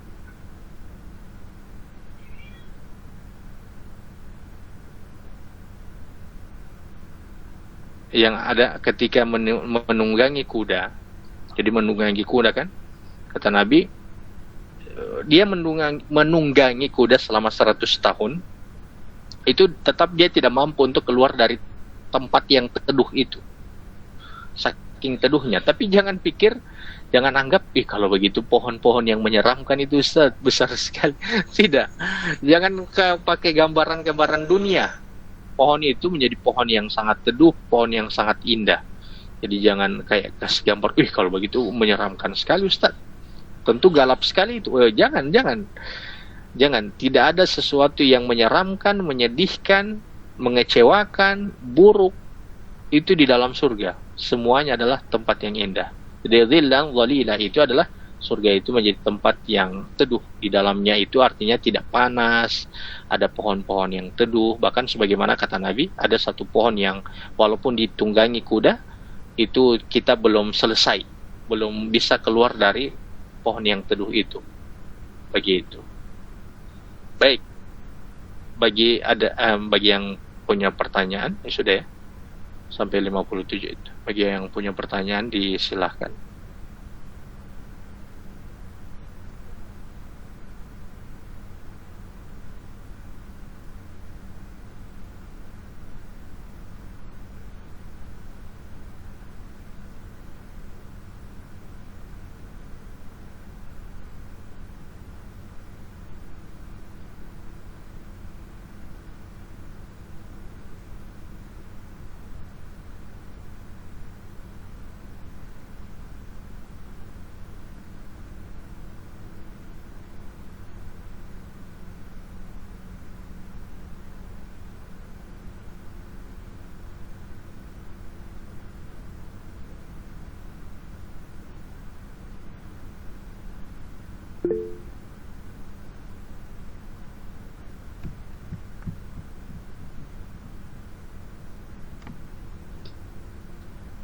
yang ada ketika menunggangi kuda. Jadi menunggangi kuda kan, kata Nabi, dia menunggangi kuda selama 100 tahun, itu tetap dia tidak mampu untuk keluar dari tempat yang teduh itu, saking teduhnya. Tapi jangan pikir, jangan anggap, kalau begitu pohon-pohon yang menyeramkan itu besar sekali. Tidak, jangan pakai gambaran-gambaran dunia. Pohon itu menjadi pohon yang sangat teduh, pohon yang sangat indah. Jadi jangan kayak kasih gambar, kalau begitu menyeramkan sekali Ustaz, tentu galap sekali itu. Jangan. Tidak ada sesuatu yang menyeramkan, menyedihkan, mengecewakan, buruk itu di dalam surga. Semuanya adalah tempat yang indah. Jadi dhillan dhalila itu adalah surga, itu menjadi tempat yang teduh. Di dalamnya itu artinya tidak panas, ada pohon-pohon yang teduh. Bahkan sebagaimana kata Nabi, ada satu pohon yang walaupun ditunggangi kuda, itu kita belum selesai, belum bisa keluar dari pohon yang teduh itu. Begitu. Baik. Bagi yang punya pertanyaan, sudah ya. Sampai 57 itu. Bagi yang punya pertanyaan disilahkan.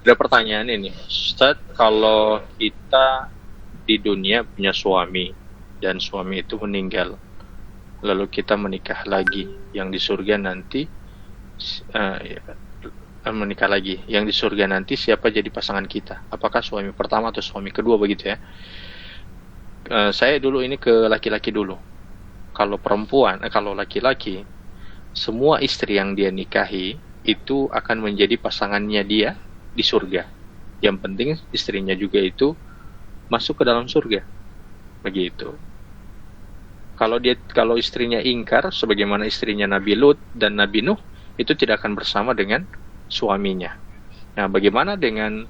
Ada pertanyaan ini, Ustaz, kalau kita di dunia punya suami dan suami itu meninggal, lalu kita menikah lagi, yang di surga nanti menikah lagi, yang di surga nanti siapa jadi pasangan kita? Apakah suami pertama atau suami kedua, begitu ya? Saya dulu ini ke laki-laki dulu. Kalau perempuan, kalau laki-laki, semua istri yang dia nikahi itu akan menjadi pasangannya dia di surga. Yang penting istrinya juga itu masuk ke dalam surga. Begitu. Kalau istrinya ingkar, sebagaimana istrinya Nabi Lut dan Nabi Nuh, itu tidak akan bersama dengan suaminya. Nah, bagaimana dengan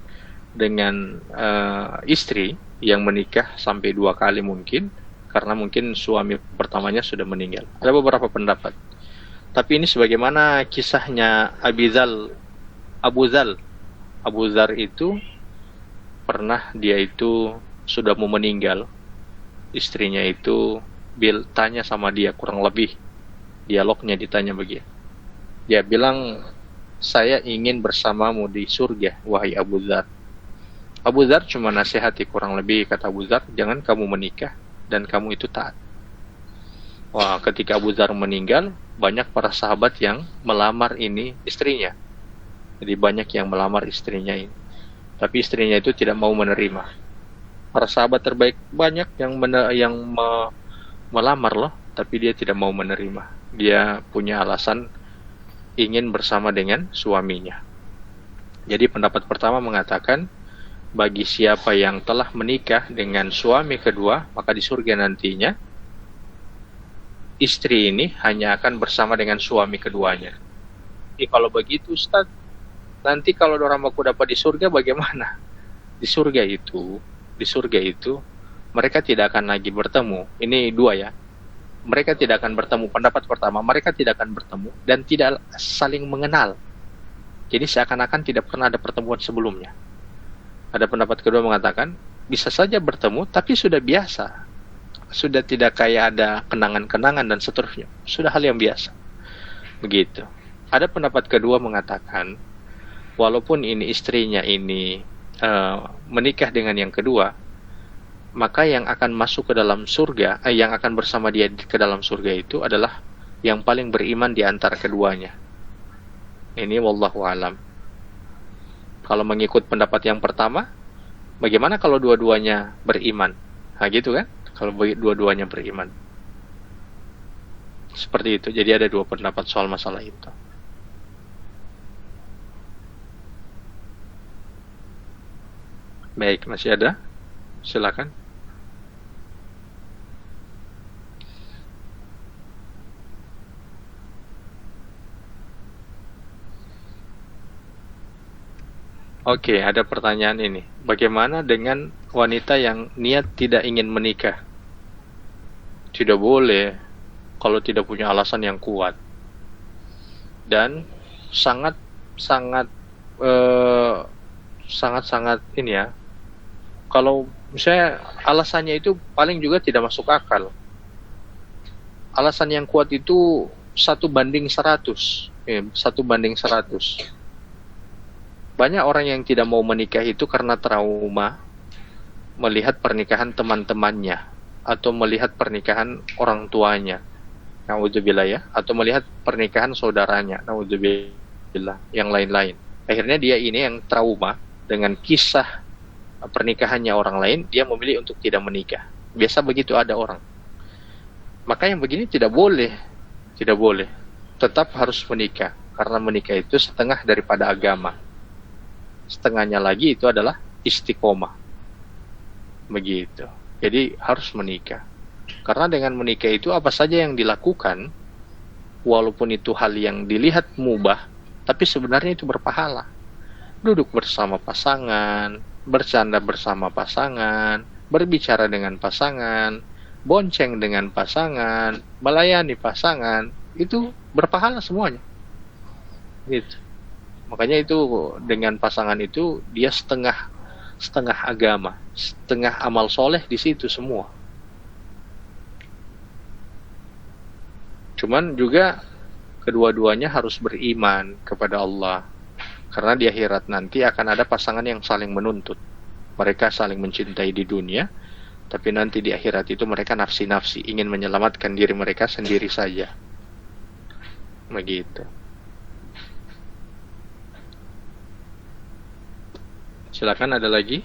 istri yang menikah sampai 2 kali mungkin, karena mungkin suami pertamanya sudah meninggal? Ada beberapa pendapat. Tapi ini sebagaimana kisahnya Abu Dzar itu pernah, dia itu sudah mau meninggal, istrinya itu tanya sama dia, kurang lebih dialognya ditanya begini. Dia bilang, saya ingin bersamamu di surga, wahai Abu Dzar. Abu Dzar cuma nasihati, kurang lebih kata Abu Dzar, jangan kamu menikah dan kamu itu taat. Wah, ketika Abu Dzar meninggal, banyak para sahabat yang melamar ini istrinya. Jadi banyak yang melamar istrinya ini, tapi istrinya itu tidak mau menerima. Para sahabat terbaik banyak yang melamar loh, tapi dia tidak mau menerima. Dia punya alasan ingin bersama dengan suaminya. Jadi pendapat pertama mengatakan, bagi siapa yang telah menikah dengan suami kedua, maka di surga nantinya istri ini hanya akan bersama dengan suami keduanya. Jadi kalau begitu Ustaz, nanti kalau orang aku dapat di surga bagaimana? Di surga itu mereka tidak akan lagi bertemu. Ini dua ya. Mereka tidak akan bertemu. Pendapat pertama, mereka tidak akan bertemu dan tidak saling mengenal. Jadi seakan-akan tidak pernah ada pertemuan sebelumnya. Ada pendapat kedua mengatakan, bisa saja bertemu tapi sudah biasa. Sudah tidak kayak ada kenangan-kenangan dan seterusnya. Sudah hal yang biasa. Begitu. Ada pendapat kedua mengatakan, walaupun ini istrinya ini menikah dengan yang kedua, maka yang akan masuk ke dalam surga, yang akan bersama dia ke dalam surga itu adalah yang paling beriman di antara keduanya. Ini wallahu alam. Kalau mengikut pendapat yang pertama, bagaimana kalau dua-duanya beriman? Nah gitu kan, kalau dua-duanya beriman. Seperti itu, jadi ada dua pendapat soal masalah itu. Baik, masih ada? Silakan. Oke, ada pertanyaan ini. Bagaimana dengan wanita yang niat tidak ingin menikah? Tidak boleh kalau tidak punya alasan yang kuat. Dan sangat ini ya. Kalau misalnya alasannya itu paling juga tidak masuk akal. Alasan yang kuat itu 1:100. 1:100. Banyak orang yang tidak mau menikah itu karena trauma melihat pernikahan teman-temannya atau melihat pernikahan orang tuanya, naudzubillah ya, atau melihat pernikahan saudaranya, naudzubillah, yang lain-lain. Akhirnya dia ini yang trauma dengan kisah pernikahannya orang lain, dia memilih untuk tidak menikah. Biasa begitu ada orang. Maka yang begini tidak boleh. Tetap harus menikah, karena menikah itu setengah daripada agama. Setengahnya lagi itu adalah istiqomah. Begitu. Jadi harus menikah. Karena dengan menikah itu apa saja yang dilakukan, walaupun itu hal yang dilihat mubah, tapi sebenarnya itu berpahala. Duduk bersama pasangan, bercanda bersama pasangan, berbicara dengan pasangan, bonceng dengan pasangan, melayani pasangan, itu berpahala semuanya. Gitu. Makanya itu dengan pasangan itu dia setengah agama, setengah amal soleh di situ semua. Cuman juga kedua-duanya harus beriman kepada Allah, karena di akhirat nanti akan ada pasangan yang saling menuntut. Mereka saling mencintai di dunia, tapi nanti di akhirat itu mereka nafsi-nafsi, ingin menyelamatkan diri mereka sendiri saja. Begitu. Silakan, ada lagi?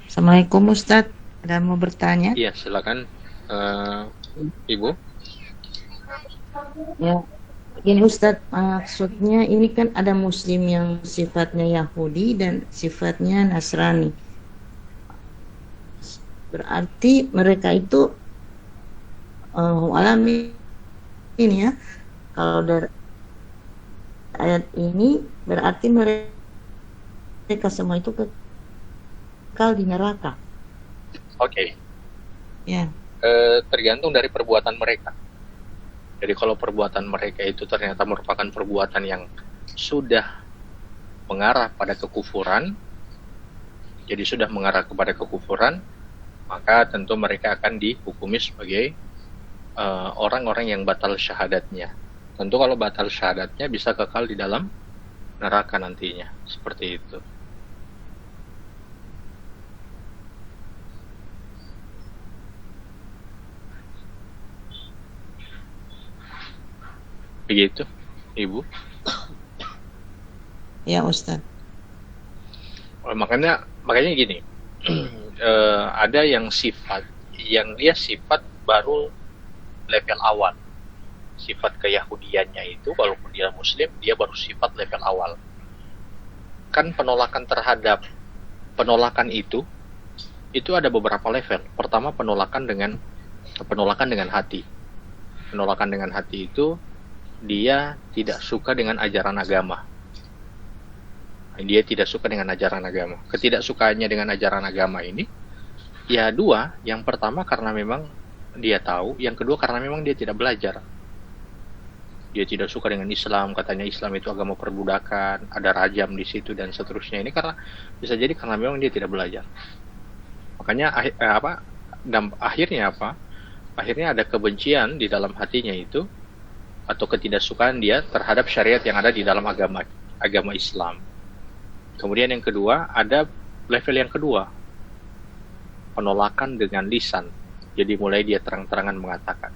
Assalamualaikum Ustadz, ada mau bertanya? Iya, silakan, Ibu. Ya, gini Ustadz, maksudnya ini kan ada Muslim yang sifatnya Yahudi dan sifatnya Nasrani. Berarti mereka itu alami ini ya. Kalau dari ayat ini berarti mereka semua itu kekal di neraka. Oke. Ya. Tergantung dari perbuatan mereka. Jadi kalau perbuatan mereka itu ternyata merupakan perbuatan yang sudah mengarah pada kekufuran, jadi sudah mengarah kepada kekufuran, maka tentu mereka akan dihukumi sebagai orang-orang yang batal syahadatnya. Tentu kalau batal syahadatnya bisa kekal di dalam neraka nantinya, seperti itu. Begitu, Ibu. Ya Ustadz. Makanya gini, ada yang dia sifat baru level awal. Sifat keyahudiannya itu, walaupun dia Muslim, dia baru sifat level awal. Kan penolakan terhadap penolakan itu ada beberapa level. Pertama, penolakan dengan hati. Penolakan dengan hati itu dia tidak suka dengan ajaran agama. Dia tidak suka dengan ajaran agama. Ketidaksukaannya dengan ajaran agama ini, ya dua. Yang pertama karena memang dia tahu, yang kedua karena memang dia tidak belajar. Dia tidak suka dengan Islam, katanya Islam itu agama perbudakan, ada rajam di situ dan seterusnya. Ini karena bisa jadi karena memang dia tidak belajar. Makanya akhirnya apa? Akhirnya ada kebencian di dalam hatinya itu, atau ketidaksukaan dia terhadap syariat yang ada di dalam agama Islam. Kemudian yang kedua, ada level yang kedua, penolakan dengan lisan. Jadi mulai dia terang-terangan mengatakan.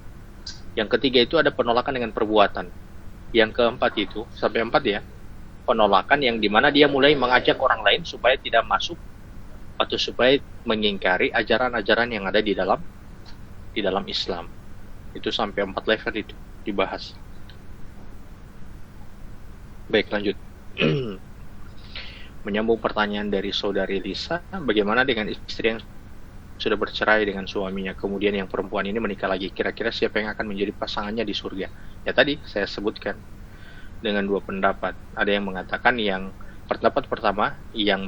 Yang ketiga itu ada penolakan dengan perbuatan. Yang keempat itu, sampai 4 ya, penolakan yang dimana dia mulai mengajak orang lain supaya tidak masuk atau supaya mengingkari ajaran-ajaran yang ada di dalam Islam. Itu sampai 4 level itu dibahas. Baik, lanjut. Menyambung pertanyaan dari saudari Lisa, bagaimana dengan istri yang sudah bercerai dengan suaminya, kemudian yang perempuan ini menikah lagi, kira-kira siapa yang akan menjadi pasangannya di surga? Ya tadi saya sebutkan dengan 2 pendapat. Ada yang mengatakan yang pendapat pertama yang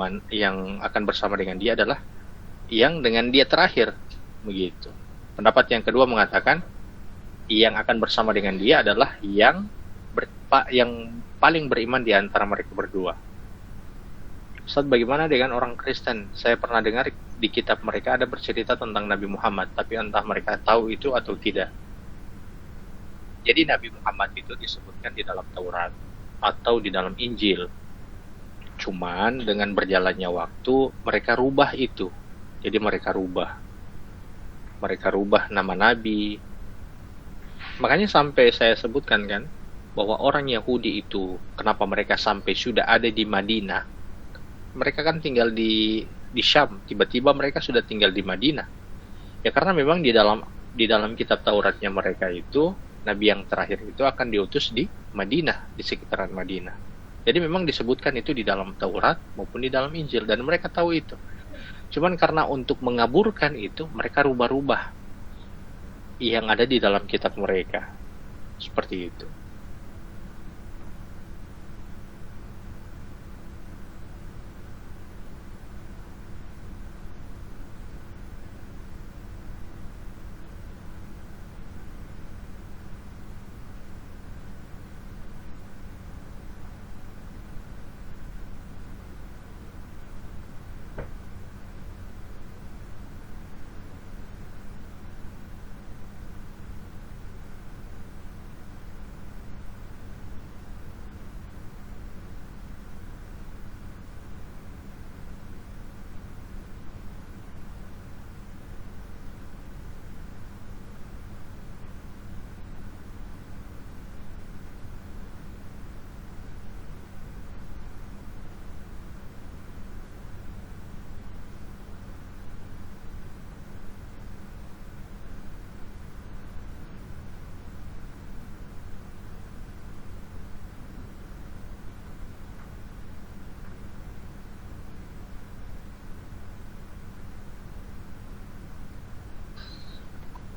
akan bersama dengan dia adalah yang dengan dia terakhir, begitu. Pendapat yang kedua mengatakan yang akan bersama dengan dia adalah yang paling beriman di antara mereka berdua. Ustaz, bagaimana dengan orang Kristen? Saya pernah dengar di kitab mereka ada bercerita tentang Nabi Muhammad, tapi entah mereka tahu itu atau tidak. Jadi Nabi Muhammad itu disebutkan di dalam Taurat atau di dalam Injil. Cuman dengan berjalannya waktu mereka rubah itu. Jadi mereka rubah nama Nabi. Makanya sampai saya sebutkan kan bahwa orang Yahudi itu kenapa mereka sampai sudah ada di Madinah. Mereka kan tinggal di Syam, tiba-tiba mereka sudah tinggal di Madinah. Ya karena memang di dalam kitab Tauratnya mereka itu nabi yang terakhir itu akan diutus di Madinah, di sekitaran Madinah. Jadi memang disebutkan itu di dalam Taurat maupun di dalam Injil dan mereka tahu itu. Cuman karena untuk mengaburkan itu mereka rubah-rubah yang ada di dalam kitab mereka. Seperti itu.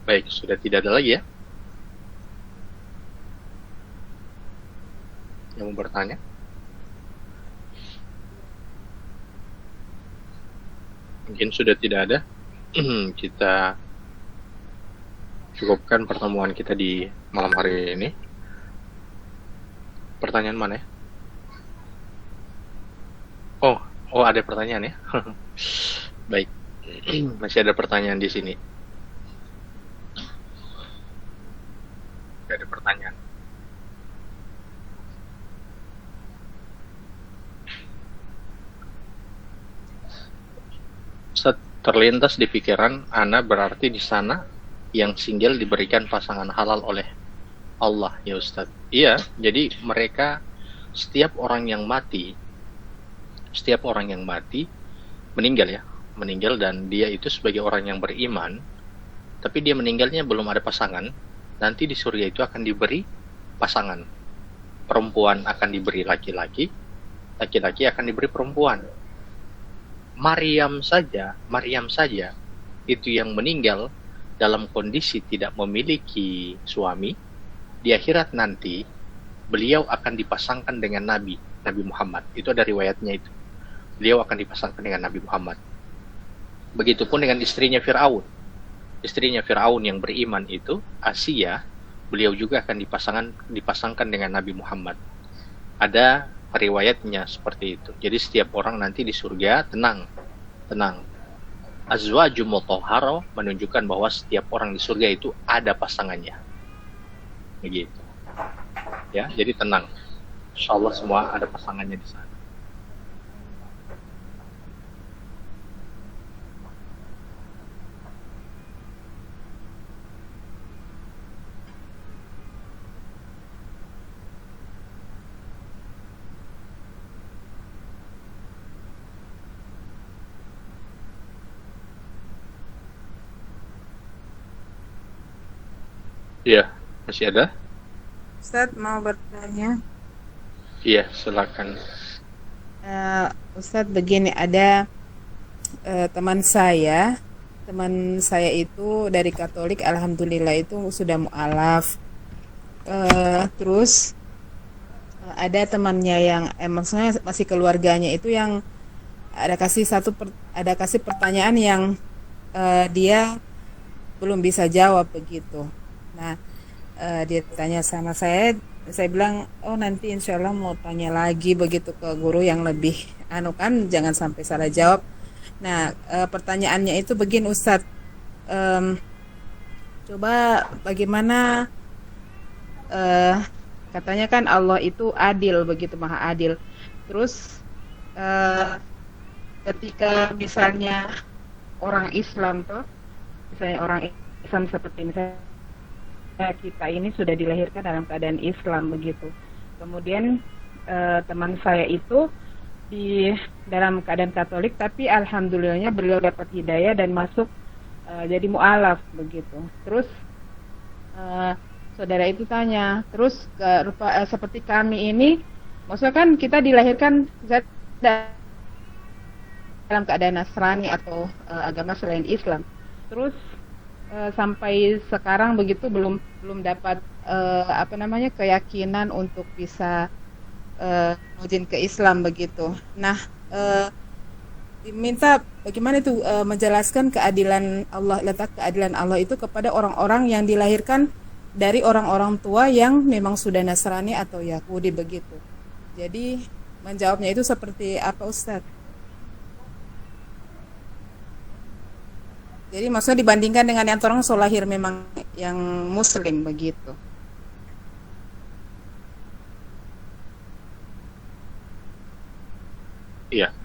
Baik, sudah tidak ada lagi ya yang mau bertanya. Mungkin sudah tidak ada. Kita cukupkan pertemuan kita di malam hari ini. Pertanyaan mana ya? Oh ada pertanyaan ya. Baik. Masih ada pertanyaan di sini. Ada pertanyaan. Terlintas di pikiran Ana berarti di sana yang single diberikan pasangan halal oleh Allah ya Ustadz. Iya, jadi mereka setiap orang yang mati meninggal dan dia itu sebagai orang yang beriman, tapi dia meninggalnya belum ada pasangan. Nanti di surga itu akan diberi pasangan. Perempuan akan diberi laki-laki, laki-laki akan diberi perempuan. Maryam saja itu yang meninggal dalam kondisi tidak memiliki suami, di akhirat nanti beliau akan dipasangkan dengan Nabi Muhammad. Itu ada riwayatnya itu. Beliau akan dipasangkan dengan Nabi Muhammad. Begitupun dengan istrinya Fir'aun. Istrinya Fir'aun yang beriman itu, Asia, beliau juga akan dipasangkan dengan Nabi Muhammad. Ada riwayatnya seperti itu. Jadi setiap orang nanti di surga tenang. Azwaju mutahharo menunjukkan bahwa setiap orang di surga itu ada pasangannya. Begitu. Ya, jadi tenang. Insyaallah semua ada pasangannya di sana. Iya, masih ada? Ustadz mau bertanya. Iya, silakan. Ustadz begini, ada teman saya itu dari Katolik, alhamdulillah itu sudah mualaf. Terus ada temannya yang maksudnya masih keluarganya itu yang ada kasih pertanyaan yang dia belum bisa jawab begitu. Nah, dia tanya sama saya bilang, oh nanti insya Allah mau tanya lagi begitu ke guru yang lebih kan jangan sampai salah jawab. Nah, pertanyaannya itu begini Ustadz, coba bagaimana, katanya kan Allah itu adil, begitu maha adil. Terus ketika misalnya orang Islam seperti misalnya kita ini sudah dilahirkan dalam keadaan Islam begitu. Kemudian teman saya itu di dalam keadaan Katolik, tapi alhamdulillahnya beliau dapat hidayah dan masuk jadi mualaf begitu. Terus saudara itu tanya, terus seperti kami ini, maksudnya kan kita dilahirkan dalam keadaan Nasrani atau agama selain Islam. Terus sampai sekarang begitu belum dapat keyakinan untuk bisa mujin ke Islam begitu. Nah, diminta bagaimana itu menjelaskan keadilan Allah, letak keadilan Allah itu kepada orang-orang yang dilahirkan dari orang-orang tua yang memang sudah Nasrani atau Yahudi begitu. Jadi menjawabnya itu seperti apa Ustadz? Jadi maksudnya dibandingkan dengan yang orang lahir memang yang Muslim begitu. Iya.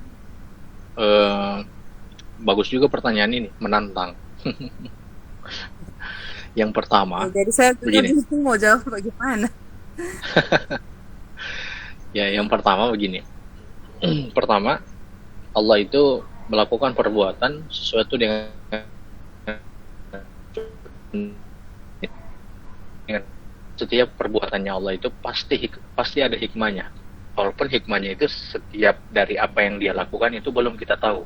Bagus juga pertanyaan ini, menantang. Yang pertama, jadi saya begini. Mau jawab bagaimana? Ya, yang pertama begini. Pertama, Allah itu melakukan perbuatan sesuatu dengan setiap perbuatannya Allah itu pasti ada hikmahnya. Walaupun hikmahnya itu setiap dari apa yang dia lakukan itu belum kita tahu.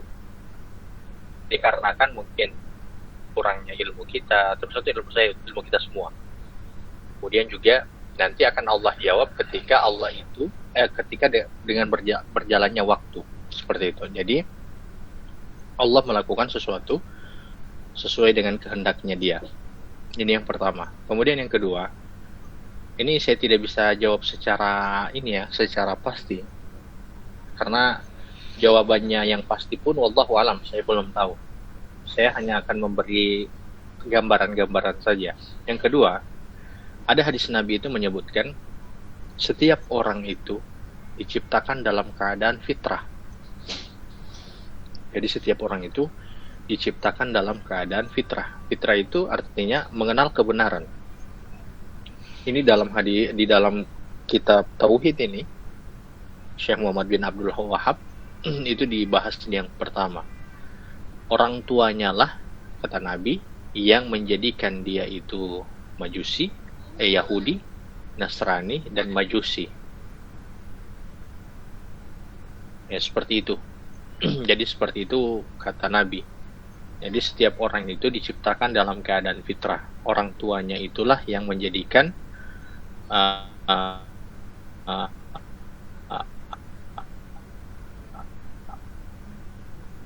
Dikarenakan mungkin kurangnya ilmu kita, termasuk ilmu kita semua. Kemudian juga nanti akan Allah jawab ketika dengan berjalannya waktu seperti itu. Jadi Allah melakukan sesuatu sesuai dengan kehendaknya dia. Ini yang pertama. Kemudian yang kedua, ini saya tidak bisa jawab secara pasti. Karena jawabannya yang pasti pun wallahu alam, saya belum tahu. Saya hanya akan memberi gambaran-gambaran saja. Yang kedua, ada hadis Nabi itu menyebutkan setiap orang itu diciptakan dalam keadaan fitrah. Jadi setiap orang itu diciptakan dalam keadaan fitrah. Fitrah itu artinya mengenal kebenaran. Ini di dalam kitab Tauhid ini, Syekh Muhammad bin Abdul Wahhab itu dibahas yang pertama. Orang tuanya lah, kata Nabi, yang menjadikan dia itu Majusi, Yahudi, Nasrani, dan Majusi. Ya, seperti itu. Jadi seperti itu kata Nabi. Jadi setiap orang itu diciptakan dalam keadaan fitrah. Orang tuanya itulah yang menjadikan uh, uh, uh, uh,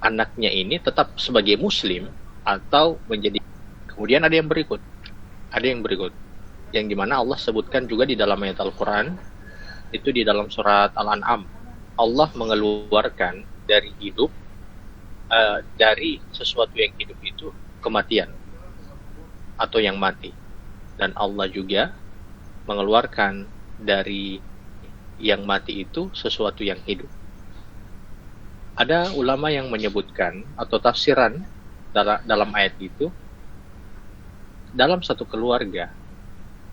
anaknya ini tetap sebagai muslim atau menjadi. Kemudian ada yang berikut, yang dimana Allah sebutkan juga di dalam ayat Al-Quran, itu di dalam surat Al-An'am. Allah mengeluarkan dari hidup, dari sesuatu yang hidup itu kematian atau yang mati, dan Allah juga mengeluarkan dari yang mati itu sesuatu yang hidup. Ada ulama yang menyebutkan atau tafsiran dalam ayat itu, dalam satu keluarga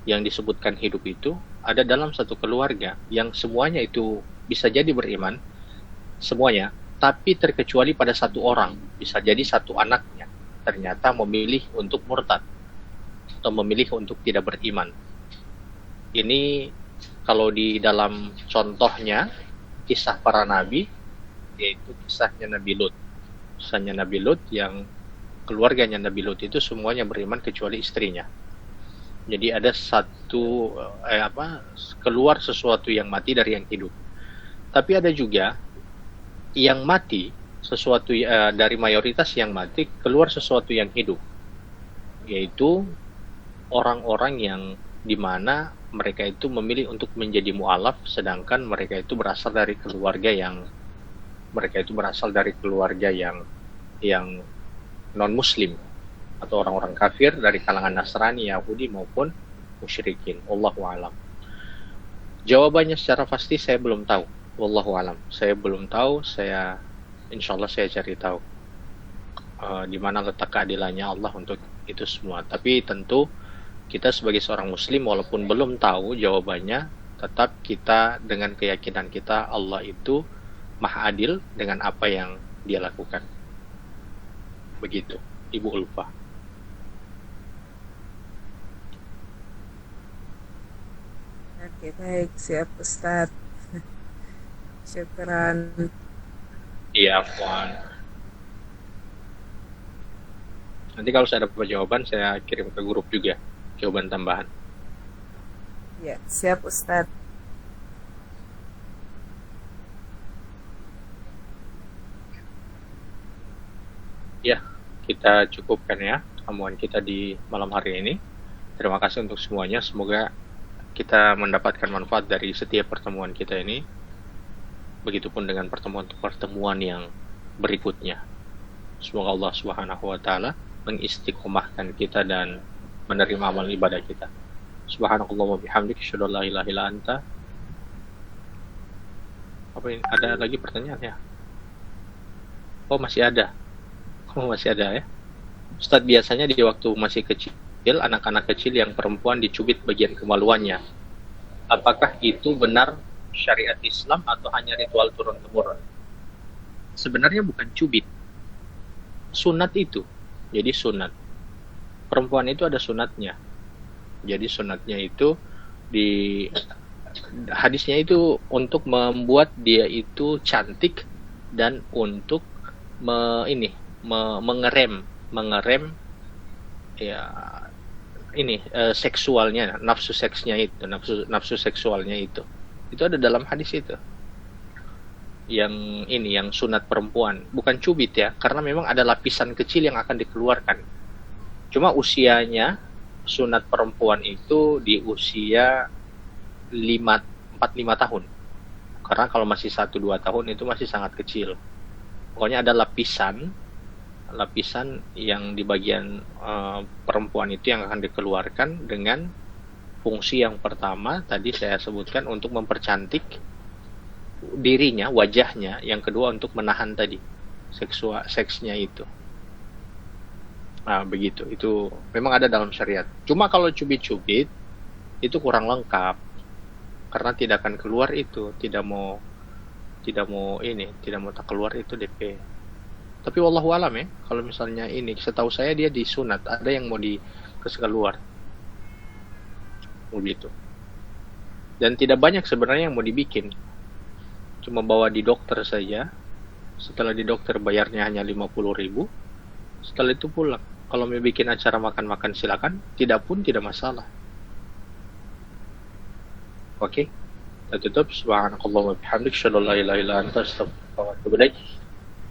yang disebutkan hidup itu ada dalam satu keluarga yang semuanya itu bisa jadi beriman, semuanya, tapi terkecuali pada satu orang, bisa jadi satu anaknya ternyata memilih untuk murtad atau memilih untuk tidak beriman. Ini kalau di dalam contohnya kisah para nabi, yaitu kisahnya Nabi Lut. Kisahnya Nabi Lut yang keluarganya Nabi Lut itu semuanya beriman kecuali istrinya. Jadi ada satu keluar sesuatu yang mati dari yang hidup. Tapi ada juga yang mati sesuatu dari mayoritas yang mati keluar sesuatu yang hidup, yaitu orang-orang yang dimana mereka itu memilih untuk menjadi mu'alaf, sedangkan mereka itu berasal dari keluarga yang non muslim atau orang-orang kafir dari kalangan Nasrani, Yahudi maupun musyrikin. Wallahu alam. Jawabannya secara pasti saya belum tahu. Wallahu alam. Saya belum tahu. Insyaallah saya cari tahu di mana letak keadilannya Allah untuk itu semua. Tapi tentu kita sebagai seorang muslim walaupun belum tahu jawabannya, tetap kita dengan keyakinan kita Allah itu Maha Adil dengan apa yang Dia lakukan. Begitu, Ibu Ulfa. Oke, baik, siap Ustadz. Syukran. Iya, Afwan. Nanti kalau saya dapat jawaban, saya kirim ke grup juga jawaban tambahan. Ya, siap Ustadz. Ya, kita cukupkan ya pertemuan kita di malam hari ini. Terima kasih untuk semuanya. Semoga kita mendapatkan manfaat dari setiap pertemuan kita ini. Begitupun dengan pertemuan yang berikutnya. Semoga Allah Subhanahu wa taala mengistiqomahkan kita dan menerima amal ibadah kita. Subhanallah wa bihamdika asyhadu an la ilaha illa anta. Apa ini? Ada lagi pertanyaan ya? Oh, masih ada. Masih ada ya. Ustadz, biasanya di waktu masih kecil, anak-anak kecil yang perempuan dicubit bagian kemaluannya. Apakah itu benar syariat Islam atau hanya ritual turun-temurun? Sebenarnya bukan cubit. Sunat itu. Jadi sunat. Perempuan itu ada sunatnya. Jadi sunatnya itu hadisnya itu untuk membuat dia itu cantik dan untuk mengerem ya seksualnya, nafsu seksualnya itu ada dalam hadis itu. Yang sunat perempuan bukan cubit ya, karena memang ada lapisan kecil yang akan dikeluarkan. Cuma usianya sunat perempuan itu di usia 4-5 tahun, karena kalau masih 1-2 tahun itu masih sangat kecil. Pokoknya ada lapisan yang di bagian perempuan itu yang akan dikeluarkan dengan fungsi yang pertama tadi saya sebutkan untuk mempercantik dirinya, wajahnya. Yang kedua untuk menahan tadi seksnya itu. Nah, begitu. Itu memang ada dalam syariat. Cuma kalau cubit-cubit itu kurang lengkap karena tidak akan keluar itu, tidak mau tak keluar itu DP. Tapi wallahu alam ya, kalau misalnya setahu saya dia disunat, ada yang mau keluar. Begitu. Dan tidak banyak sebenarnya yang mau dibikin. Cuma bawa di dokter saja. Setelah di dokter bayarnya hanya 50.000. Setelah itu pulang. Kalau mau bikin acara makan-makan silakan, tidak pun tidak masalah. Oke. Kita tutup. Subhanakallahumma wa bihamdik, asyhadu an la ilaha illa anta, astaghfiruka wa atubu ilaik.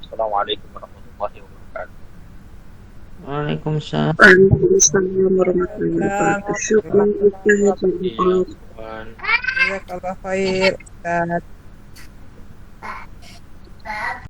Assalamualaikum warahmatullahi wabarakatuh. Waalaikumsalam. Waalaikumsalam warahmatullahi wabarakatuh. Syukran Iya, jazakallah. Tuhan. Ya kalau khair Ustaz.